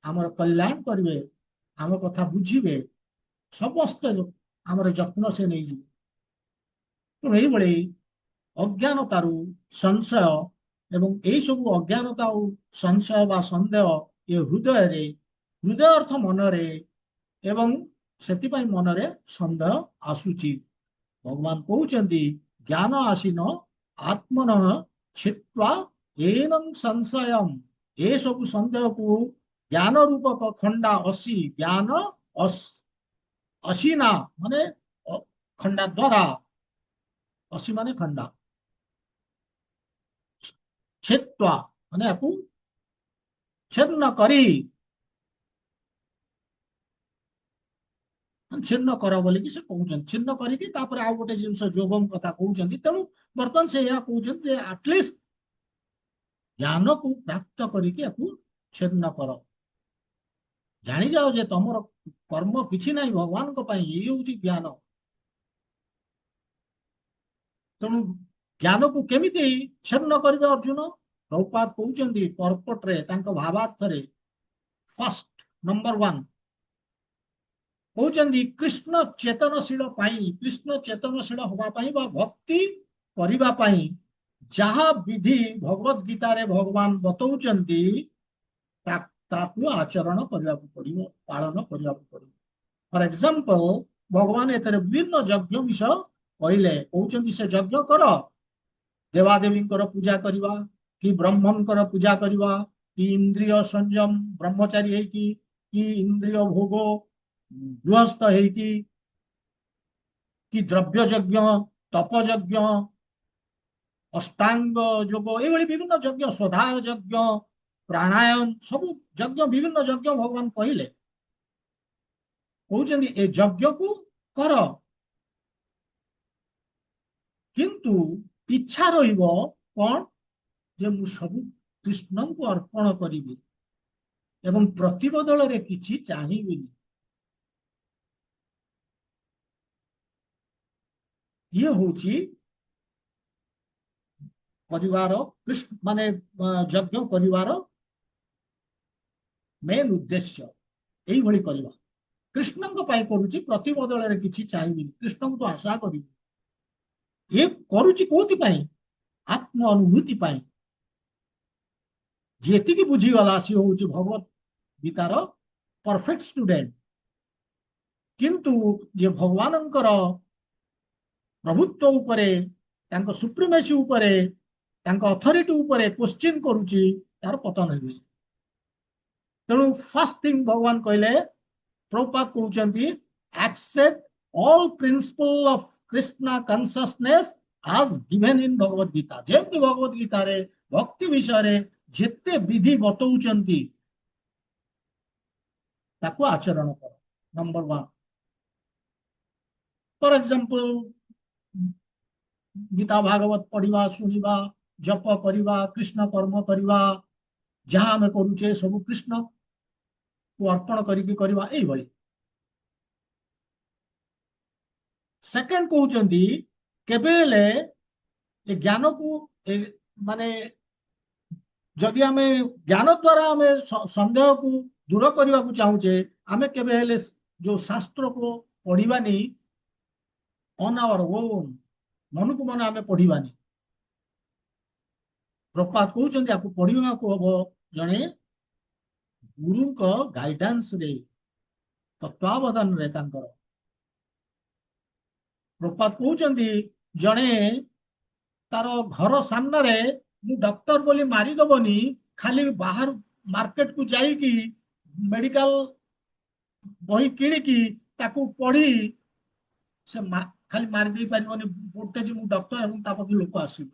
[SPEAKER 1] आमर कल्याण करिवे आम कथा बुझिबे समस्त आमर जत्न से नहीं जी तो यही बड़े अज्ञानतारू संशय एवं यही सब अज्ञानता और संशय बा संदेह ये हृदय अर्थ मनरे एवं सेतिपाई मनरे संदेह आसुची भगवान कहउचंती ज्ञान आसीन आत्मन छित्वा एनं संशयम ये सब संदेह को ज्ञान रूपक खंडा असी ज्ञान असीना माने खंडा द्वारा असी माने खंडा छित्वा माने आपू छिन्न करी छिन्न कर बोलिकी से कहउचंती छिन्न करिकी तापर आ गोटे जिंस जोगम कथा कहउचंती तेणु बर्तमान से या कहउचंती जे एटलिस्ट ज्ञान को प्राप्त करिकी आपू छिन्न कर जानी जाओ जे तमर कर्म किछि नाही भगवान को पाई ये होची ज्ञान तेणु ज्ञान को केमिति छिन्न करिवे अर्जुन प्रभुपाद कहउचंती पर्पट रे तांको भावार्थ रे फर्स्ट नंबर 1 कहउचंती कृष्ण चेतनशील पाई कृष्ण चेतनशील होबा पाई बा भक्ति करिबा पाई जहा विधि भगवत गीता रे भगवान बतौचंती ताकू आचरण करने पड़ो पालन करने पड़ो फॉर एग्जांपल भगवान एतरे विभिन्न यज्ञ विषय कहले कहउचंती से यज्ञ कर देवादेवी पूजा करवा कि ब्रह्मन पूजा करवा कि इंद्रिय संयम ब्रह्मचारी है कि इंद्रिय भोग गृहस्थ है कि द्रव्य यज्ञ तप यज्ञ अष्टांग योग ये विभिन्न यज्ञ स्वधा यज्ञ प्राणायाम सब यज्ञ विभिन्न यज्ञ भगवान कहले कहउचंती ए यज्ञ को कर किंतु इच्छा रहिबो कौन जे मु सब कृष्ण को अर्पण करिबी एवं प्रतिबदल रे किछि चाहिबिनी ये होची परिवार कृष्ण माने यज्ञ परिवार मेन उद्देश्य यही भली करवा कृष्ण को पाई करूची प्रतिबदल रे किछि चाहिबिनी कृष्ण को तो आशा करिबी ये करूची कोथि पाई आत्म अनुभूति पाई जेति की बुझी गला सी होची भगवत गीतार परफेक्ट स्टूडेंट किंतु जे भगवानंकर प्रभुत्व उपरे तांको सुप्रीमेसी उपरे तांको अथॉरिटी उपरे क्वेश्चन करूची तार पतन होई तेणु फर्स्ट थिंग भगवान कहले प्रभुपाद कहउचंती accept all principle of Krishna consciousness as given in Bhagavad Gita जेमती भगवत गीता रे भक्ति विषय रे जेते विधि बतौचंती ताको आचरण कर number 1 for example Gita Bhagavata पढ़िबा सुनिबा जप करिबा कृष्ण कर्म करिबा जहाँ आम करुचे सब कृष्ण को अर्पण करिकी करिबा एई भଳି। सेकंड कहउचंदी केबे हेले ए ज्ञान को माने जदि आमे ज्ञान द्वारा आमे संदेह को दूर करने को चाहूचे आमे केबे हेले जो शास्त्र को पढ़िबानी ऑन आवर ओन मन को मन आमे पढ़िबानी। प्रपात कहउचंदी आपको पढ़िबा को हबो जने गुरु को गाइडेंस रे तत्वावधान रे तांकर। प्रपात कहउचंदी जने तार घर सामने रे मु डॉक्टर बोली मारी दबनी खाली बाहर मार्केट को जाइकी मेडिकल बही किणिकी ताकू पढ़ी से खाली मारी दे पारिबनी बोटे जे मु डॉक्टर एवं तापर लोक आसीबे।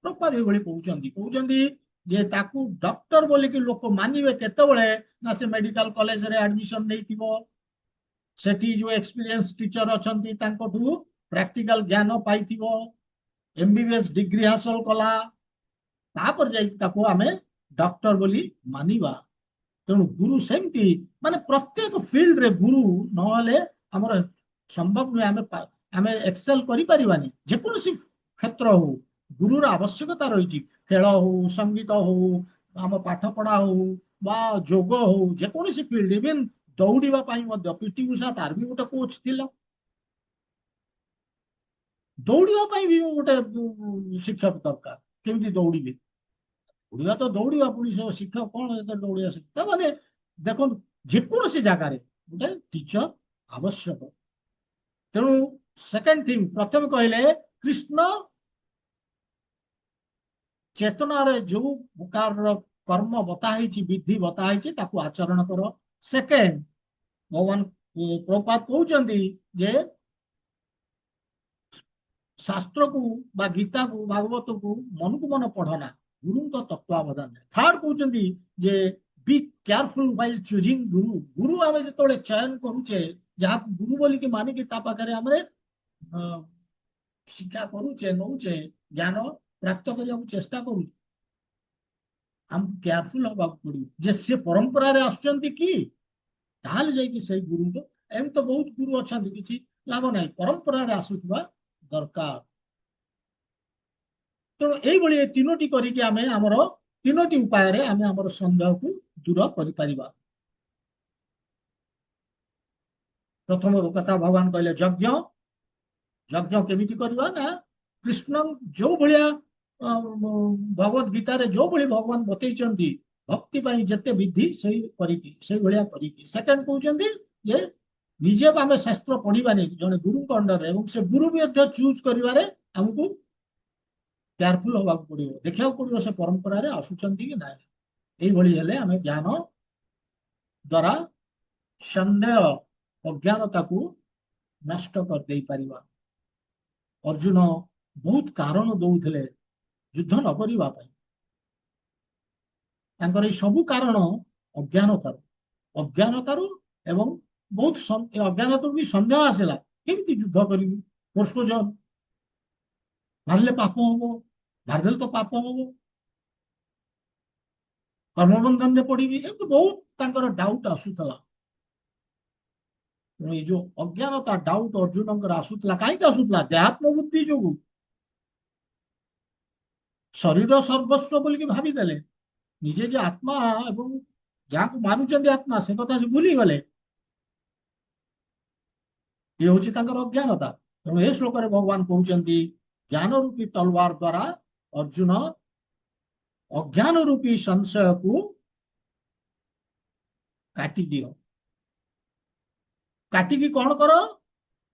[SPEAKER 1] प्रपात ए भଳି कहउचंदी जे ताकू डॉक्टर बोली कि लोक मानिबे केतेबेले ना से मेडिकल कॉलेज रे एडमिशन नेइतिबो सेठी जो एक्सपीरियंस टीचर अछंती तांकोठू प्रैक्टिकल ज्ञान पाइतिबो एमबीबीएस डिग्री हासिल कला तापर जाई ताको आमे डॉक्टर बोली मानिबा। तेणु गुरु सेमती माने प्रत्येक फील्ड रे गुरु नहले हमर संभव नुहे आमे एक्सेल करि परिबानी। जेकोसी क्षेत्र हो गुरुर आवश्यकता रही खेल हो संगीत हो आम पाठ पढ़ा हो बा जोग हो जेकोसी फील्ड इवन दौड़िबा पई मध्य पीटी उषा तार भी गोटे कोच थिला दौड़िबा पई भी गोटे शिक्षक दरकार केमती दौड़िबे दौड़िबा तो दौड़िबा पुलिस शिक्षक कौन एते दौड़िया शिक्षा माने देखो जेकोसी जगार गोटे टीचर आवश्यक। तेणु सेकेंड थिंग प्रथम कहले कृष्ण चेतना रे जो प्रकार कर्म बताई विधि बताई ताकू आचरण कर। सेकेंड भगवान प्रभुपाद कहउचंदी जे शास्त्र को बा गीता को भागवत को मन को मन पढ़ना गुरु का तत्वावधान। थर्ड कहउचंदी जे बी केयरफुल व्हाइल चूजिंग गुरु गुरु आमे जतोले चयन करूचे जहाँ गुरु बोली कि माने कि ता पाखरे हमरे शिक्षा करूचे नौचे ज्ञान प्राप्त करने को चेष्टा करू हम केयरफुल होगा पड़ो जे से परंपरा रे आछंती कि ताल जाई कि सही गुरु को एम तो बहुत गुरु अछंती किछि लाभ नाही परंपरा रे आसुवा दरकार। तेणु एई भली तीनोटी करिके आमे हमर तीनोटी उपाय रे आमे हमर संदेह को दूर करि परिबा। प्रथम कथा भगवान कहले यज्ञ यज्ञ केमिति करबा ना कृष्ण जो भलिया भगवत गीता रे जो भली भगवान बतैचंती भक्ति पाई जते विधि सही करिकी सही भलिया करिकी। सेकंड कहउचंदी जे निजे आमे शास्त्र पढ़िबानी जने गुरु को अंडर एवं से गुरु भी अध्य चूज करिवारे हमकू केयरफुल होगा पड़िबो देखिया पड़िबो से परंपरा रे आसुचंती कि नाही एई भली हेले आमे ज्ञान द्वारा संदेह अज्ञानता को नष्ट कर देई परिबा। अर्जुन बहुत कारण दौथिले युद्ध न करिबा पई तांकर ए सबु कारण अज्ञानतारू एवं बहुत अज्ञानतारू भी संदेह आसेला केमती युद्ध करिबी परशुजन मारले पाप हबो मारदेल तो पाप हबो कर्मबंधन रे पड़िबी एमती बहुत तांकर डाउट आसुतला। ये जो अज्ञानता डाउट अर्जुन आसुतला कहीं आसुतला देहात्म बुद्धि जो शरीर सर्वस्व बोल भावी देले निजे जे आत्मा एवं जहाँ को मानुचंदी आत्मा से कथा से भूली गले ये हूँ अज्ञानता। तेणु ए श्लोक भगवान कहते ज्ञान रूपी तलवार द्वारा अर्जुन अज्ञान रूपी संशय को काटी दियो काटिकी कौन कर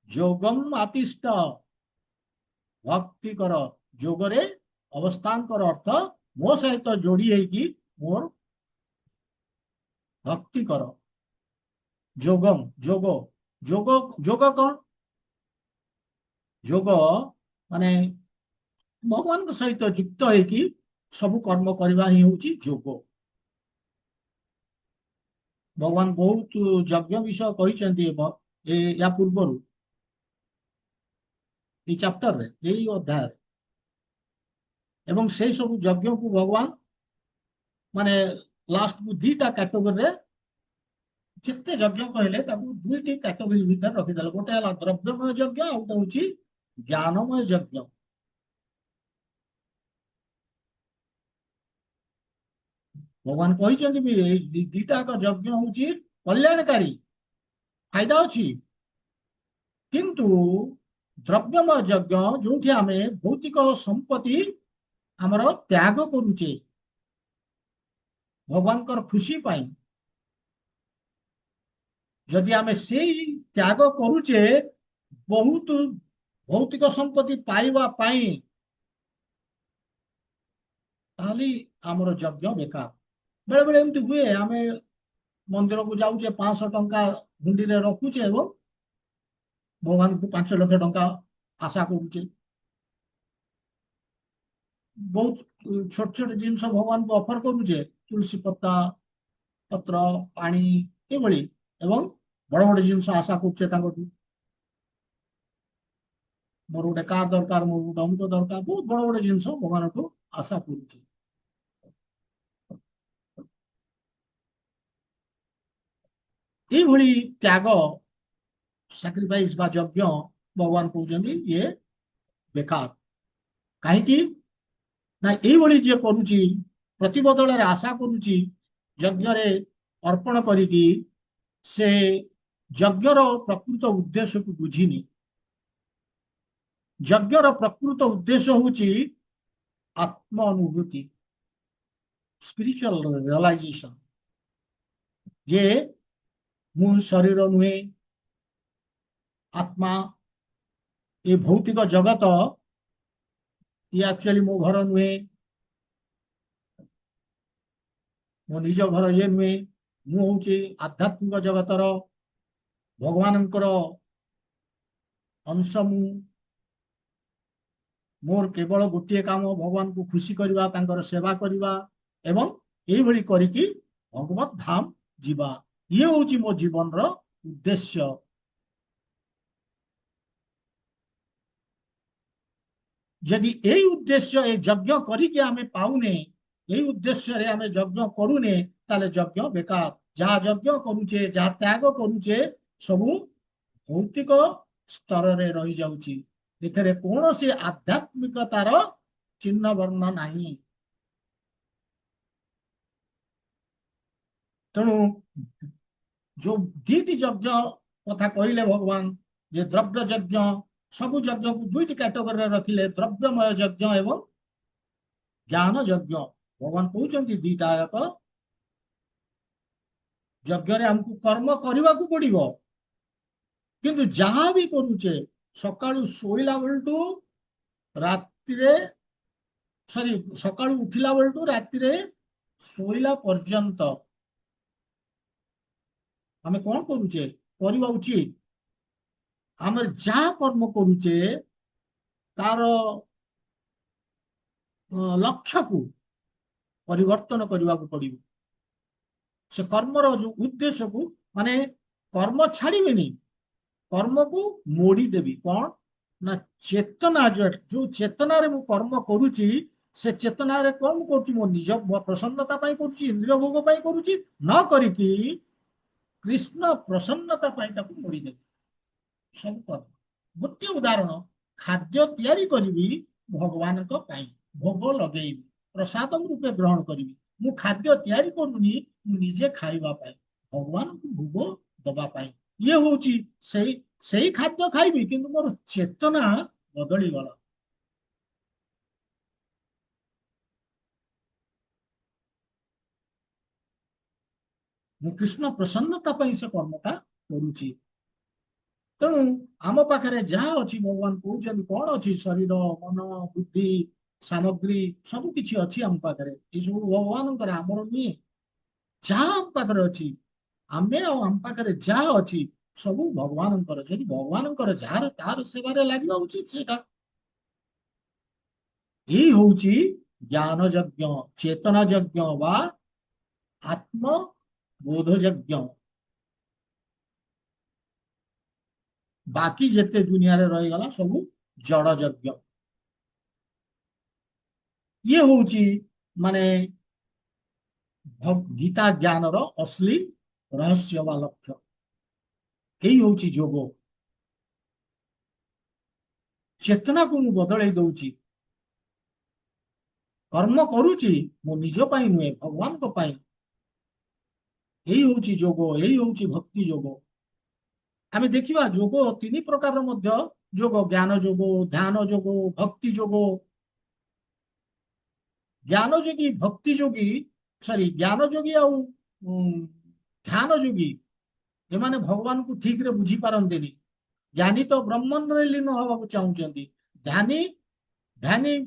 [SPEAKER 1] योगम आतिष्ठ भक्ति कर जोगरे अवस्थान कर अर्थ मो सहित जोड़ी है कि मोर भक्ति कर जोगम जोग जोग जोग कौन जोग माने भगवान सहित युक्त है कि सब कर्म करवा ही हूँ जोग। भगवान बहुत यज्ञ विषय कहते या पूर्वर এই ଚାପ୍ଟର ରେ ଏଇ ଅଧ୍ୟାୟରେ ଏବଂ ସେଇ ସବୁ ଯଜ୍ଞକୁ ଭଗବାନ ମାନେ ଲାଷ୍ଟ କୁ ଦିଟା କ୍ୟାଟେଗୋରୀରେ ଯେତେ ଯଜ୍ଞ କହିଲେ ତାକୁ ଦୁଇଟି କ୍ୟାଟେଗୋରୀ ଭିତରେ ରଖିଦେଲେ। ଗୋଟେ ହେଲା ଦ୍ରବ୍ୟମୟ ଯଜ୍ଞ ଆଉ ଗୋଟେ ହଉଛି ଜ୍ଞାନମୟ ଯଜ୍ଞ। ଭଗବାନ କହିଛନ୍ତି ବି ଏଇ ଦିଟା ଯଜ୍ଞ ହଉଛି କଲ୍ୟାଣକାରୀ, ଫାଇଦା ଅଛି, କିନ୍ତୁ ଦ୍ରବ୍ୟମୟ ଯଜ୍ଞ ଯୋଉଠି ଆମେ ଭୌତିକ ସମ୍ପତ୍ତି ଆମର ତ୍ୟାଗ କରୁଛେ ଭଗବାନଙ୍କର ଖୁସି ପାଇଁ, ଯଦି ଆମେ ସେଇ ତ୍ୟାଗ କରୁଛେ ବହୁତ ଭୌତିକ ସମ୍ପତ୍ତି ପାଇବା ପାଇଁ, ତାହେଲେ ଆମର ଯଜ୍ଞ ବେକାର। ବେଳେ ବେଳେ ଏମିତି ହୁଏ, ଆମେ ମନ୍ଦିରକୁ ଯାଉଛେ 500 ଟଙ୍କା ହୁଣ୍ଡିରେ ରଖୁଛେ ଏବଂ ଭଗବାନଙ୍କୁ 5 ଲକ୍ଷ ଟଙ୍କା ଆଶା କରୁଛେ। ବହୁତ ଛୋଟ ଛୋଟ ଜିନିଷ ଭଗବାନଙ୍କୁ ଅଫର କରୁଛେ, ତୁଳସୀ ପତ୍ର, ପାଣି ଏଭଳି, ଏବଂ ବଡ ବଡ ଜିନିଷ ଆଶା କରୁଛେ ତାଙ୍କଠୁ। ମୋର ଗୋଟେ କାର ଦରକାର, ମୋର ଗୋଟେ ଅମୁକ ଦରକାର, ବହୁତ ବଡ ବଡ ଜିନିଷ ଭଗବାନଠୁ ଆଶା କରୁଛେ। ଏଇଭଳି ତ୍ୟାଗ, ସାକ୍ରିଫାଇସ୍ ବା ଯଜ୍ଞ ଭଗବାନ କହୁଛନ୍ତି ଇଏ ବେକାର। କାହିଁକି ନା ଏଇଭଳି ଯିଏ କରୁଛି, ପ୍ରତି ବଦଳରେ ଆଶା କରୁଛି ଯଜ୍ଞରେ ଅର୍ପଣ କରିକି, ସେ ଯଜ୍ଞର ପ୍ରକୃତ ଉଦ୍ଦେଶ୍ୟକୁ ବୁଝିନି। ଯଜ୍ଞର ପ୍ରକୃତ ଉଦ୍ଦେଶ୍ୟ ହଉଛି ଆତ୍ମ ଅନୁଭୂତି, ସ୍ପିରିଚୁଆଲ ରିୟଲାଇଜେସନ, ଯେ ମୁଁ ଶରୀର ନୁହେଁ, ଆତ୍ମା, ଏ ଭୌତିକ ଜଗତ ଇଏ ଆକ୍ଚୁଆଲି ମୋ ଘର ନୁହେଁ, ମୋ ନିଜ ଘର ଇଏ ନୁହେଁ, ମୁଁ ହଉଛି ଆଧ୍ୟାତ୍ମିକ ଜଗତର ଭଗବାନଙ୍କର ଅଂଶ। ମୋର କେବଳ ଗୋଟିଏ କାମ ଭଗବାନଙ୍କୁ ଖୁସି କରିବା, ତାଙ୍କର ସେବା କରିବା ଏବଂ ଏଇଭଳି କରିକି ଭଗବତ ଧାମ ଯିବା, ଇଏ ହଉଛି ମୋ ଜୀବନର ଉଦ୍ଦେଶ୍ୟ। ଯଦି ଏଇ ଉଦ୍ଦେଶ୍ୟ ଏ ଯଜ୍ଞ କରିକି ଆମେ ପାଉନେ, ଏଇ ଉଦ୍ଦେଶ୍ୟରେ ଆମେ ଯଜ୍ଞ କରୁନେ, ତାହେଲେ ଯଜ୍ଞ ବେକାର। ଯାହା ଯଜ୍ଞ କରୁଛେ, ଯାହା ତ୍ୟାଗ କରୁଛେ, ସବୁ ଭୌତିକ ସ୍ତରରେ ରହିଯାଉଛି। ଏଥିରେ କୌଣସି ଆଧ୍ୟାତ୍ମିକତାର ଚିହ୍ନ ବର୍ଣ୍ଣ ନାହିଁ। ତେଣୁ ଯୋଉ ଦିଟି ଯଜ୍ଞ କଥା କହିଲେ ଭଗବାନ, ଯେ ଦ୍ରବ୍ୟ ଯଜ୍ଞ, ସବୁ ଯଜ୍ଞକୁ ଦୁଇଟି କ୍ୟାଟେଗୋରୀରେ ରଖିଲେ, ଦ୍ରବ୍ୟମୟ ଯଜ୍ଞ ଏବଂ ଜ୍ଞାନ ଯଜ୍ଞ। ଭଗବାନ କହୁଛନ୍ତି ଦିଟା ଯାକ ଯଜ୍ଞରେ ଆମକୁ କର୍ମ କରିବାକୁ ପଡିବ, କିନ୍ତୁ ଯାହା ବି କରୁଛେ ସକାଳୁ ଶୋଇଲା ବେଳଠୁ ରାତିରେ, ସକାଳୁ ଉଠିଲା ବେଳଠୁ ରାତିରେ ଶୋଇଲା ପର୍ଯ୍ୟନ୍ତ ଆମେ କଣ କରୁଛେ, କରିବା ଉଚିତ। ଆମେ ଯାହା କର୍ମ କରୁଛେ ତାର ଲକ୍ଷ୍ୟକୁ ପରିବର୍ତ୍ତନ କରିବାକୁ ପଡିବ। ସେ କର୍ମର ଯୋଉ ଉଦ୍ଦେଶ୍ୟକୁ, ମାନେ କର୍ମ ଛାଡିବେନି, କର୍ମକୁ ମୋଡିଦେବି। କଣ ନା ଚେତନା, ଯୋଉ ଚେତନାରେ ମୁଁ କର୍ମ କରୁଛି, ସେ ଚେତନାରେ କଣ ମୁଁ କରୁଛି, ମୋ ନିଜ ପ୍ରସନ୍ନତା ପାଇଁ କରୁଛି, ଇନ୍ଦ୍ରିୟ ଭୋଗ ପାଇଁ କରୁଛି, ନ କରିକି କୃଷ୍ଣ ପ୍ରସନ୍ନତା ପାଇଁ ତାକୁ ମୋଡିଦେବି ସବୁ କର୍ମ। ଗୋଟିଏ ଉଦାହରଣ, ଖାଦ୍ୟ ତିଆରି କରିବି ଭଗବାନଙ୍କ ପାଇଁ, ଭୋଗ ଲଗେଇବି, ପ୍ରସାଦ ରୂପେ ଗ୍ରହଣ କରିବି। ମୁଁ ଖାଦ୍ୟ ତିଆରି କରୁନି ମୁଁ ନିଜେ ଖାଇବା ପାଇଁ, ଭଗବାନଙ୍କୁ ଭୋଗ ଦବା ପାଇଁ। ଇଏ ହଉଛି ସେଇ ଖାଦ୍ୟ ଖାଇବି, କିନ୍ତୁ ମୋର ଚେତନା ବଦଳିଗଲା। ମୁଁ କୃଷ୍ଣ ପ୍ରସନ୍ନତା ପାଇଁ ସେ କର୍ମଟା କରୁଛି। ତେଣୁ ଆମ ପାଖରେ ଯାହା ଅଛି, ଭଗବାନ କହୁଛନ୍ତି କଣ ଅଛି, ଶରୀର, ମନ, ବୁଦ୍ଧି, ସାମଗ୍ରୀ ସବୁ କିଛି ଅଛି ଆମ ପାଖରେ। ଏ ସବୁ ଭଗବାନଙ୍କର, ଆମର ନୁହେଁ। ଯାହା ଆମ ପାଖରେ ଅଛି, ଆମେ ଆଉ ଆମ ପାଖରେ ଯାହା ଅଛି ସବୁ ଭଗବାନଙ୍କର। ଯଦି ଭଗବାନଙ୍କର, ଯାହାର ତାହାର ସେବାରେ ଲାଗିବା ଉଚିତ। ସେଇଟା ଏଇ ହଉଛି ଜ୍ଞାନ ଯଜ୍ଞ, ଚେତନା ଯଜ୍ଞ ବା ଆତ୍ମ ବୋଧ ଯଜ୍ଞ। ବାକି ଯେତେ ଦୁନିଆରେ ରହିଗଲା ସବୁ जड़ यज्ञ। ये होची माने गीता ज्ञान रो असली रहस्य वा लक्ष्य। यही होची जोग। चेतना को मु बदलै दउची, कर्म करूची मो निज पाई नुहे भगवान को पाई। यही होची जोग, यही होची भक्ति जोग। आमे देखिबा जोग तीन प्रकार मध्य जोग, ज्ञान जोग, ध्यान जोग, भक्ति जोग। ज्ञान जोगी, भक्ति जोगी, सॉरी ज्ञान जोगी आउ ध्यान जोगी एमाने भगवान को ठीक रे बुझी पारंतेनी। ज्ञानी तो ब्रह्मन रे लीन होबा को चाहुचंती, ध्यानी ध्यानी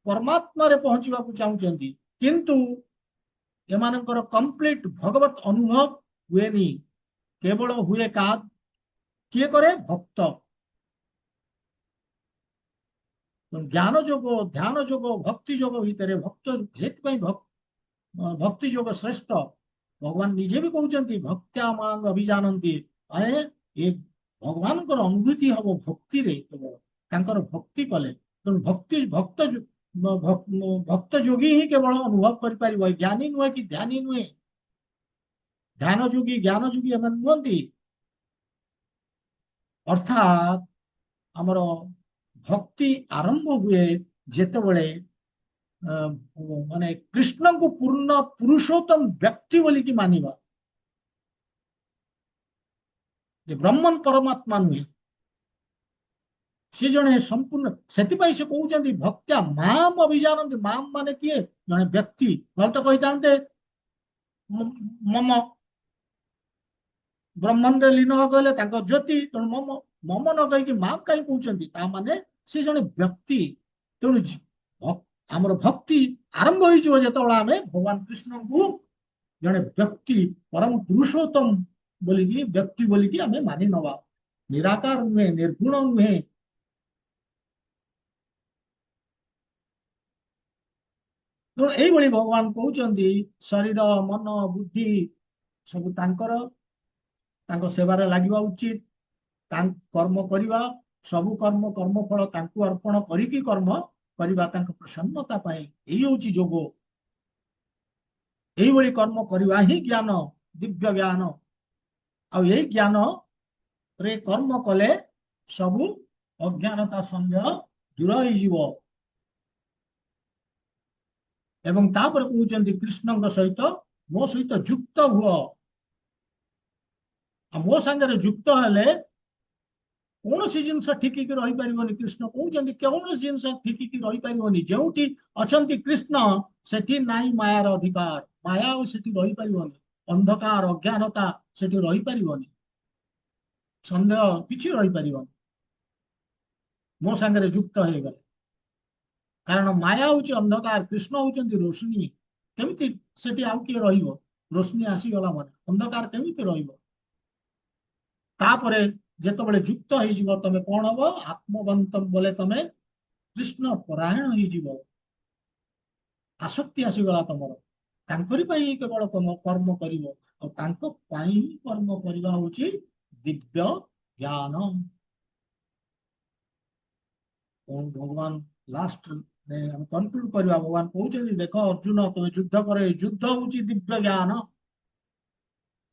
[SPEAKER 1] परमात्मा रे पहुंचीबा को चाहुचंती, किंतु एमानकर कंप्लीट भगवत अनुभव हुएनी। केवल हुए का किए करे भक्त। ज्ञान जोग, ध्यान जोग, भक्ति जोग भितर भक्त हेत पई भक्ति जोग श्रेष्ठ। भगवान निजे भी कहउचंती भक्त्या मांग अभिजानंती। अरे ये भगवान को अनुभूति हम भक्ति रे, केवल तांकर भक्ति कले। तो भक्ति भक्त भक्त जोगी ही केवल अनुभव कर पारिबो। ज्ञानी नुहे कि ध्यानी नुहे, ध्यान जोगी ज्ञान जोगी एमन नुहंती। अर्थात हमर भक्ति आरंभ हुए जेतेबेले माने कृष्ण को पूर्ण पुरुषोत्तम व्यक्ति बोली की मानिबा। ब्रह्मन परमात्मा नुहे, से जने संपूर्ण। सेतिपाई से कहउचंती भक्त्या माम अभिजानंती। माम माने किए? जने व्यक्ति। नल तो कहितांते मम ब्रह्मन रे लीन हो गले तांको ज्योति। तो मम मम न कहि कि माम काई कहउचंती, ता माने से जने व्यक्ति। तेणु हमर भक्ति आरंभ होई जो जेतबेला आमे भगवान कृष्ण को जने व्यक्ति परम पुरुषोत्तम बोली की व्यक्ति बोली की आमे मानि नवा। निराकार नुहे, निर्गुण नुहे। तो एई भली भगवान कहउचंती शरीर मन बुद्धि सब तांकर, तांको सेवारे लागिबा उचित। कर्म करिबा, सब कर्म कर्मफल तांको अर्पण करिकी कर्म करिबा तांको प्रसन्नता पाए। एई होची जोग। एई भली कर्म करिबा ही ज्ञान, दिव्य ज्ञान। आ एई ज्ञान रे कर्म कले सब अज्ञानता संदेह दूर होई जीवो। एवं तापर कहउचंती कृष्ण सहित मो सहित युक्त हुओ। मो संगे युक्त हेले कौन सी जिनस ठिकी रही पारिबनी। कृष्ण कहउचंती कौन जिनस ठिकी रही पारिबनी। जेउठी अछंती कृष्ण सेठी नाई मायार अधिकार। माया सेठी रही पारिबनी, अंधकार अज्ञानता सेठी रही पारिबनी, संदेह किछि रही पारिबनी। मो संगे युक्त हो गले, कारण माया होची अंधकार, कृष्ण होचंती रोशनी। केमिति सेठी आउ किए रहिबो? रोशनी आसी गला माने अंधकार केमिति रहिबो? तापरे जेतबेले युक्त होई जीवो तमे कोन हबो? आत्मवंतम बोले तमे कृष्ण परायण होई जीवो। आसक्ति आसी गला तमरो, तांकरी पई केवल कर्म करिवो। और तांको पई कर्म करिवा होची दिव्य ज्ञान। भगवान लास्ट ने हम कंक्लूड करवा। भगवान कहउचंती देखो अर्जुन तुम युद्ध करे। युद्ध होची दिव्य ज्ञान।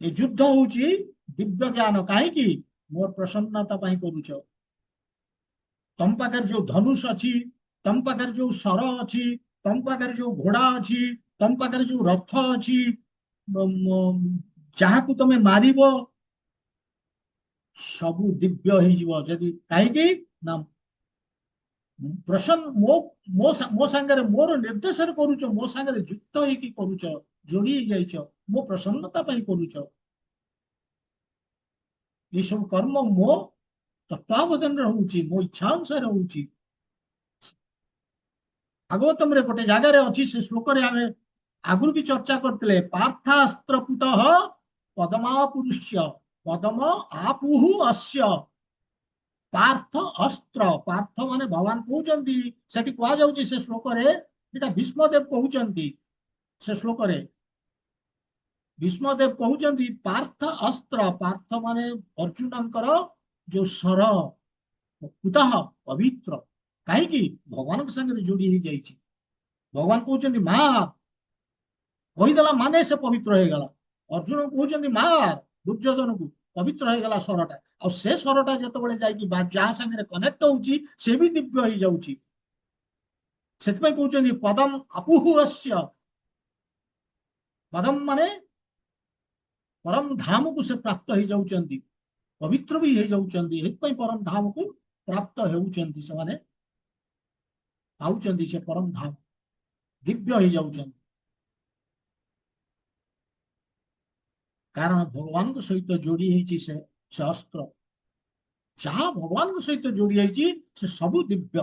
[SPEAKER 1] ये युद्ध होची दिव्य ज्ञान। काहे कि मोर प्रसन्नता पाई करूछ। तम पाखर जो धनुष अछि, तम पाखर जो सर अछि, तम पाखर जो घोड़ा अछि, तम पाखर जो रथ अछि, जहा को तमे मारिबो सबु दिव्य होई जीवो। जदि काहे कि ना प्रसन्न मो संगे मोर निर्देश करूछ, मो संगे युक्त होई करूछ, जोड़ी जाइछ, मो प्रसन्नता पाई करूछ। ये सब कर्म मो तत्वावधान होउची, मो इच्छा अनुसार होउची। भागवतम रे गोटे जगह अच्छी से श्लोक रे आमे आगुर भी चर्चा करते। पार्थास्त्र पुतः पदमा पुरुष्य पदम आपुहु अस्य। पार्थ अस्त्र, पार्थ माने भगवान कहउचंती सेठी कहा जाउची से श्लोक रे। एटा भीष्मदेव कहउचंती से श्लोक रे। भीष्मदेव कहउचंती पार्थ अस्त्र। पार्थ माने अर्जुनंकर जो सर, କୁତଃ ପବିତ୍ର କାହିଁକି ଭଗବାନଙ୍କ ସାଙ୍ଗରେ ଯୋଡି ହେଇଯାଇଛି। ଭଗବାନ କହୁଛନ୍ତି ମାର କହିଦେଲା ମାନେ ସେ ପବିତ୍ର ହେଇଗଲା। ଅର୍ଜୁନ କହୁଛନ୍ତି ମାର ଦୁର୍ଯ୍ୟୋଧନକୁ ପବିତ୍ର ହେଇଗଲା ସ୍ୱରଟା। ଆଉ ସେ ସ୍ୱରଟା ଯେତେବେଳେ ଯାଇକି ଯାହା ସାଙ୍ଗରେ କନେକ୍ଟ ହଉଛି ସେ ବି ଦିବ୍ୟ ହେଇଯାଉଛି। ସେଥିପାଇଁ କହୁଛନ୍ତି ପଦମ ଅପୁହୁରସ୍ୟ। ପଦମ ମାନେ ପରମ ଧାମକୁ ସେ ପ୍ରାପ୍ତ ହେଇଯାଉଛନ୍ତି, ପବିତ୍ର ବି ହେଇଯାଉଛନ୍ତି। ସେଥିପାଇଁ ପରମ ଧାମକୁ ପ୍ରାପ୍ତ ହେଉଛନ୍ତି, ସେମାନେ ପାଉଛନ୍ତି ସେ ପରମ ଧାମ, ଦିବ୍ୟ ହେଇଯାଉଛନ୍ତି। କାରଣ ଭଗବାନଙ୍କ ସହିତ ଯୋଡି ହେଇଛି ସେ ଅସ୍ତ୍ର। ଯାହା ଭଗବାନଙ୍କ ସହିତ ଯୋଡି ହେଇଛି ସେ ସବୁ ଦିବ୍ୟ।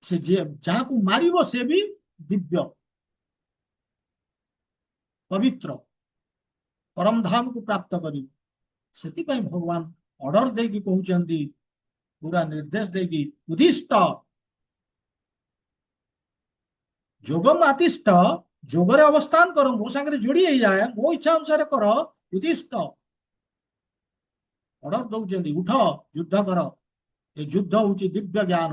[SPEAKER 1] ସେ ଯିଏ ଯାହାକୁ ମାରିବ ସେ ବି ଦିବ୍ୟ ପବିତ୍ର ପରମ ଧାମକୁ ପ୍ରାପ୍ତ କରିବ। ସେଥିପାଇଁ ଭଗବାନ ଅର୍ଡର ଦେଇକି କହୁଛନ୍ତି, ପୁରା ନିର୍ଦ୍ଦେଶ ଦେଇକି ଉଦ୍ଦିଷ୍ଟ ଯୋଗମ ଆତିଷ୍ଠ, ଯୋଗରେ ଅବସ୍ଥାନ କର, ମୋ ସାଙ୍ଗରେ ଯୋଡି ହେଇଯାଏ, ମୋ ଇଚ୍ଛା ଅନୁସାରେ କର। ଉଦ୍ଦିଷ୍ଟ ଅର୍ଡର ଦଉଛନ୍ତି, ଉଠ ଯୁଦ୍ଧ କର। ଏ ଯୁଦ୍ଧ ହଉଛି ଦିବ୍ୟ ଜ୍ଞାନ।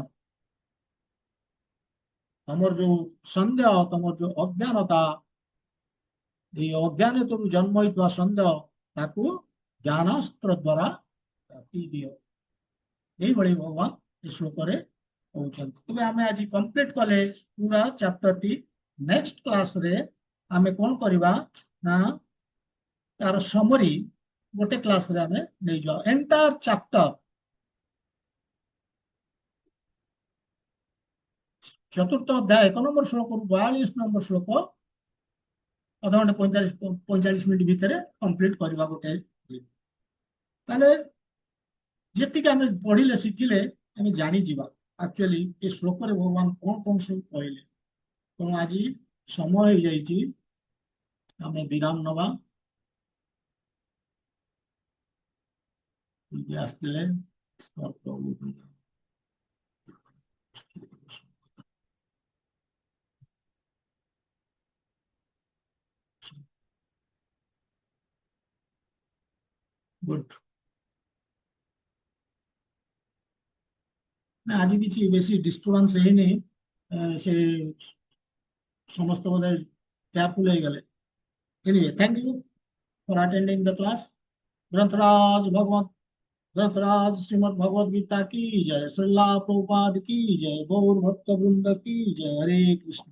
[SPEAKER 1] ତମର ଯୋଉ ସନ୍ଦେହ, ତମର ଯୋଉ ଅଜ୍ଞାନତା, এই ଅଜ୍ଞାନତାରୁ ଜନ୍ମ ହୋଇଥିବା ସନ୍ଦେହ ତାକୁ ଜ୍ଞାନାସ୍ତ୍ର ଦ୍ୱାରା କାଟି ଦିଅ। এইଭଳି ଭଗବାନ ଏ ଶ୍ଲୋକରେ କହୁଛନ୍ତି। ତେବେ ଆମେ ଆଜି କମ୍ପ୍ଲିଟ କଲେ ପୁରା ଚାପ୍ଟରଟି। ନେକ୍ସଟ କ୍ଲାସରେ ଆମେ କଣ କରିବା ନା ତାର ସମରି ଗୋଟେ କ୍ଲାସରେ ଆମେ ନେଇଯିବା। ଏଣ୍ଟାୟାର ଚାପ୍ଟର ଚତୁର୍ଥ ଅଧ୍ୟାୟ 1 নম্বর ଶ୍ଳୋକରୁ 42 নম্বର ଶ୍ଳୋକ ଅଧଘଣ୍ଟେ 45 ମିନିଟ୍ ଭିତରେ କମ୍ପ୍ଲିଟ କରିବା ଗୋଟେ ଦିନ। ତାହେଲେ ଯେତିକି ଆମେ ପଢିଲେ ଶିଖିଲେ ଆମେ ଜାଣିଯିବା ଆକ୍ଚୁଆଲି ଏ ଶ୍ଳୋକରେ ଭଗବାନ କଣ କଣ ସବୁ କହିଲେ। ତେଣୁ ଆଜି ସମୟ ହେଇଯାଇଛି, ଆମେ ବିରାମ ନବା। ଆସିଥିଲେ ଗୁଡ। ନା ଆଜି କିଛି ବେଶୀ ଡିଷ୍ଟର୍ବାନ୍ସ ହେଇନି, ସେ ସମସ୍ତ ବୋଧେ କେୟାରଫୁଲ ହେଇଗଲେ। Anyway, thank you for attending the class. ग्रंथराज भगवत ग्रंथराज श्रीमद भगवद गीता की जय, श्रीला प्रभुपाद की जय, गौर भक्त वृंद की जय। हरे कृष्ण।